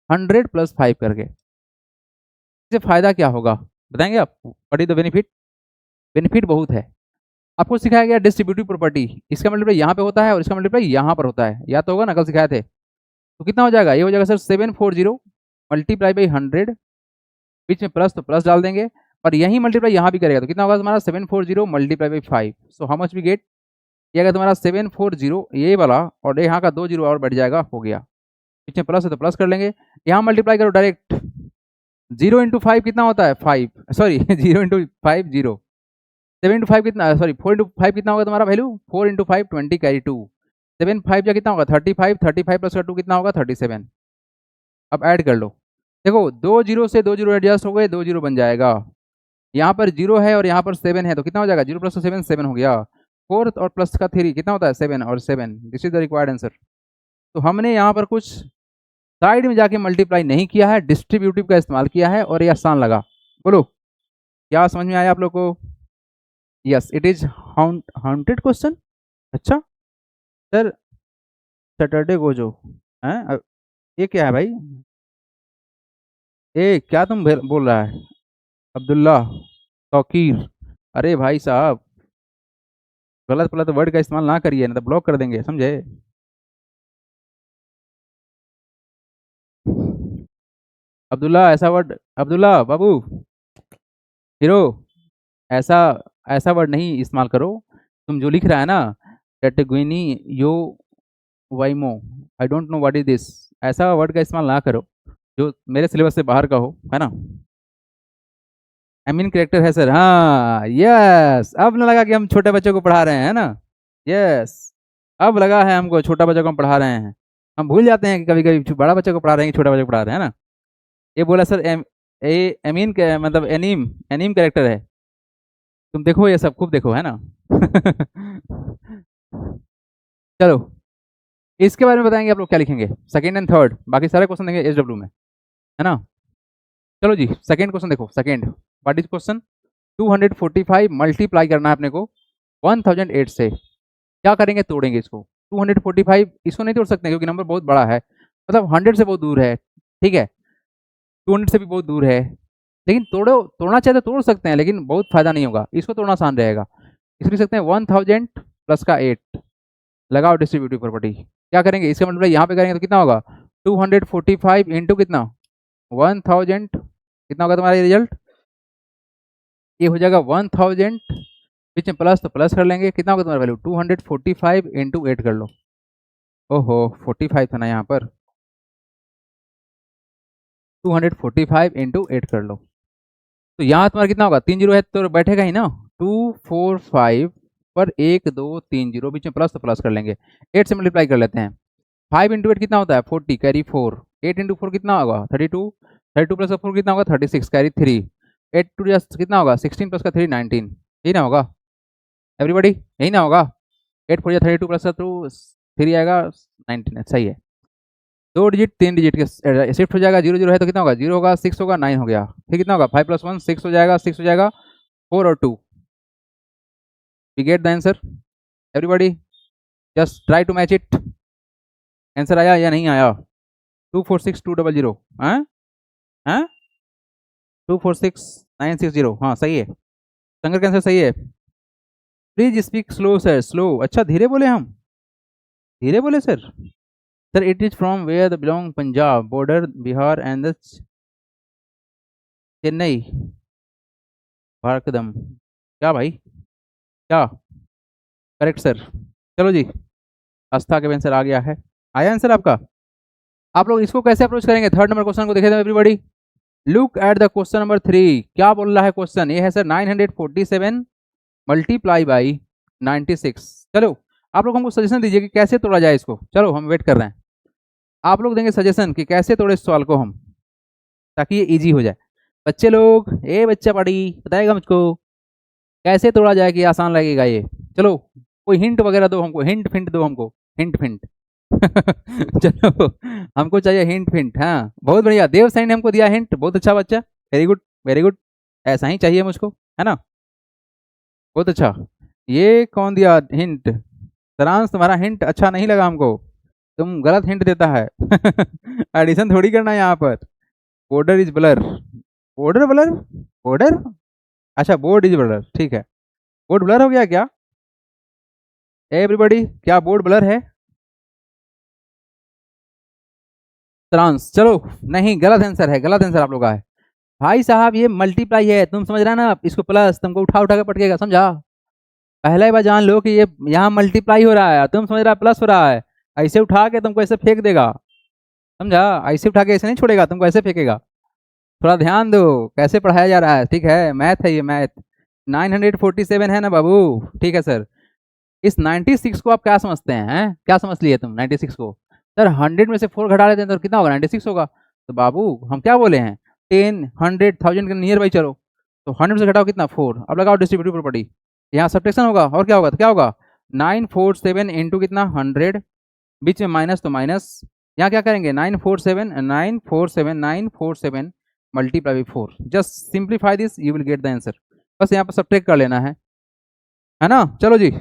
100 + 5 करके। इससे फायदा क्या होगा बताएंगे आप, what is the benefit? Benefit बहुत है। आपको सिखाया गया डिस्ट्रीब्यूटिव प्रॉपर्टी, इसका मल्टीप्लाई यहाँ पे होता है और इसका मल्टीप्लाई यहाँ पर होता है, या तो होगा ना, कल सिखाए थे। तो कितना हो जाएगा, ये हो जाएगा सर 740 मल्टीप्लाई बाई 100, बीच में प्लस तो प्लस डाल देंगे, और यही मल्टीप्लाई यहाँ भी करेगा तो कितना होगा तुम्हारा 740 multiply by 5। So how much we get, ये अगर तुम्हारा 740 ये वाला, और यहाँ का 2 जीरो और बढ़ जाएगा, हो गया। बीच में प्लस है तो प्लस कर लेंगे, यहाँ मल्टीप्लाई करो डायरेक्ट। 0 × 5 कितना होता है 5, सॉरी 0 × 5 0, 7 × 5 कितना, सॉरी 4 × 5 कितना होगा तुम्हारा वैल्यू, 4 × 5 20 कैरी 2, 7 5 या कितना होगा 35, 35 प्लस 2 कितना होगा 37। अब ऐड कर लो, देखो 2 जीरो से 2 जीरो एडजस्ट हो गए, 2 जीरो बन जाएगा। यहाँ पर 0 है और यहाँ पर 7 है, तो कितना हो जाएगा 0 + 7 7 हो गया। 4 और प्लस का 3 कितना होता है 7 और 7, this is the required answer. तो हमने यहाँ पर कुछ साइड में जाके मल्टीप्लाई नहीं किया है, डिस्ट्रीब्यूटिव का इस्तेमाल किया है, और ये आसान लगा। बोलो क्या समझ में आया आप लोग को? Yes, it is haunted question. अच्छा सर, सैटरडे को जो है, ये क्या है भाई, ए क्या तुम बोल रहा है, अब्दुल्ला तौकीर, अरे भाई साहब, गलत गलत वर्ड का इस्तेमाल ना करिए, ना तो ब्लॉक कर देंगे, समझे। अब्दुल्ला ऐसा वर्ड, अब्दुल्ला बाबू हीरो, ऐसा ऐसा वर्ड नहीं इस्तेमाल करो। तुम जो लिख रहा है ना, कैटेगुइनी यो वाइमो, I don't know what is this, ऐसा वर्ड का इस्तेमाल ना करो जो मेरे सिलेबस से बाहर का हो, है ना। एमिन कैरेक्टर है सर, हाँ यस, अब न लगा कि हम छोटे बच्चों को पढ़ा रहे हैं, है ना। यस, अब लगा है हमको छोटा बच्चों को हम पढ़ा रहे हैं। हम भूल जाते हैं कि कभी कभी बड़ा बच्चों को पढ़ा रहे हैं कि छोटा बच्चों को पढ़ा रहे हैं, है ना। ये बोला सर एमीन के मतलब एनीम, एनीम कैरेक्टर है। तुम देखो ये सब खूब देखो, है ना। चलो, इसके बारे में बताएंगे आप लोग क्या लिखेंगे, सेकंड एंड थर्ड, बाकी सारे क्वेश्चन देंगे SW में, है ना। चलो जी, सेकंड क्वेश्चन देखो, second what is question, 245 multiply करना है अपने को 1008 से। क्या करेंगे, तोड़ेंगे इसको। 245 इसको नहीं तोड़ सकते क्योंकि नंबर बहुत बड़ा है, मतलब 100 से बहुत दूर है, ठीक है, 200 से भी बहुत दूर है। लेकिन तोड़ना चाहे तो तोड़ सकते हैं, लेकिन बहुत फायदा नहीं होगा, इसको तोड़ना आसान रहेगा। इसको लिख सकते हैं 1000 प्लस का 8, लगाओ डिस्ट्रीब्यूटिव प्रॉपर्टी। क्या करेंगे, इसका मतलब यहाँ पे करेंगे तो कितना होगा, 245 इंटू कितना 1000, कितना होगा तुम्हारा रिजल्ट, ये हो जाएगा 1000, बीच में प्लस तो प्लस कर लेंगे, कितना होगा तुम्हारा वैल्यू 245 इंटू 8 कर लो। ओहो 45 था ना यहाँ पर, 245 इंटू 8 कर लो। तो यहाँ तुम्हारा कितना होगा, 3 जीरो है तो बैठेगा ही ना, 245 पर 1 2 3 जीरो, बीच में प्लस तो प्लस कर लेंगे, 8 से मल्टीप्लाई कर लेते हैं। 5 इंटू 8 कितना होता है 40 कैरी 4, 8 इंटू 4 कितना होगा 32, 32 प्लस 4 कितना होगा 36 कैरी 3, 8 टू जस्ट कितना होगा 16 प्लस का 3 19, यही ना होगा एवरीबॉडी, यही ना होगा। 8 4 32 प्लस 2 3 आएगा 19, सही है। 2 डिजिट 3 डिजिट के शिफ्ट हो जाएगा, 0 0 है तो कितना होगा 0 होगा, 6 होगा 9 हो गया, फिर कितना होगा 5 + 1 6 हो जाएगा, 6 हो जाएगा 4 और 2, we get the answer everybody, just try to match it. Answer आया या नहीं आया, 246200, हाँ हाँ 246960, हाँ सही है, शंकर कैंसर सही है। Please speak slow sir, slow, अच्छा धीरे बोले, हम धीरे बोले sir. Sir it is from where the belong, Punjab border Bihar and the Chennai भारकदम, क्या भाई क्या, करेक्ट सर। चलो जी, आस्था के आंसर आ गया है, आया आंसर आपका। आप लोग इसको कैसे अप्रोच करेंगे, थर्ड नंबर क्वेश्चन को देखे थे everybody. Look at the question number 3, क्या बोल रहा है क्वेश्चन, ये है सर 947 मल्टीप्लाई बाई 96। चलो आप लोग हमको सजेशन दीजिए कि कैसे तोड़ा जाए इसको, चलो हम वेट कर रहे हैं, आप लोग देंगे सजेशन कि कैसे तोड़े इस सवाल को हम, ताकि ये इजी हो जाए। बच्चे लोग, ए बच्चा पढ़ी बताएगा मुझको कैसे तोड़ा जाए कि आसान लगेगा ये, चलो कोई हिंट वगैरह दो हमको, हिंट फिंट दो हमको, हिंट फिंट। चलो हमको चाहिए हिंट फिंट, हाँ बहुत बढ़िया, देव सैनी ने हमको दिया हिंट, बहुत अच्छा बच्चा, वेरी गुड वेरी गुड, ऐसा ही चाहिए मुझको, है ना, बहुत अच्छा। ये कौन दिया हिंट, सरांश तुम्हारा हिंट अच्छा नहीं लगा हमको, तुम गलत हिंट देता है। एडिशन थोड़ी करना है यहाँ पर, border is blur, border blur, border, अच्छा बोर्ड इज ब्लर, ठीक है, बोर्ड ब्लर हो गया क्या एवरीबॉडी, क्या बोर्ड ब्लर है ट्रांस, चलो नहीं गलत आंसर है, गलत आंसर आप लोग का है भाई साहब, ये मल्टीप्लाई है, तुम समझ रहे ना, इसको प्लस तुमको उठा उठा के पटकेगा, समझा, पहले बार जान लो कि ये यहाँ मल्टीप्लाई हो रहा है, तुम समझ रहा प्लस हो रहा है, ऐसे उठा के तुमको ऐसे फेंक देगा, समझा, ऐसे उठा के ऐसे नहीं छोड़ेगा तुमको, ऐसे फेंकेगा, थोड़ा ध्यान दो कैसे पढ़ाया जा रहा है, ठीक है, मैथ है ये मैथ। 947 है ना बाबू, ठीक है सर। इस 96 को आप क्या समझते हैं, क्या समझ लिए तुम 96 को, सर 100 में से 4 घटा लेते हैं तो कितना होगा, 96 होगा, तो बाबू हम क्या बोले हैं, 10 100 1000 के नियर बाई चलो, तो 100 से घटाओ कितना 4, अब लगाओ डिस्ट्रीब्यूटिव प्रॉपर्टी, यहाँ सब्ट्रैक्शन होगा और क्या होगा, तो क्या होगा 947 इंटू कितना 100, बीच में माइनस तो माइनस, यहाँ क्या करेंगे 947 multiply by 4, just simplify this, you will get the answer, बस यहाँ पर सब्ट्रैक्ट कर लेना है ना, चलो जी।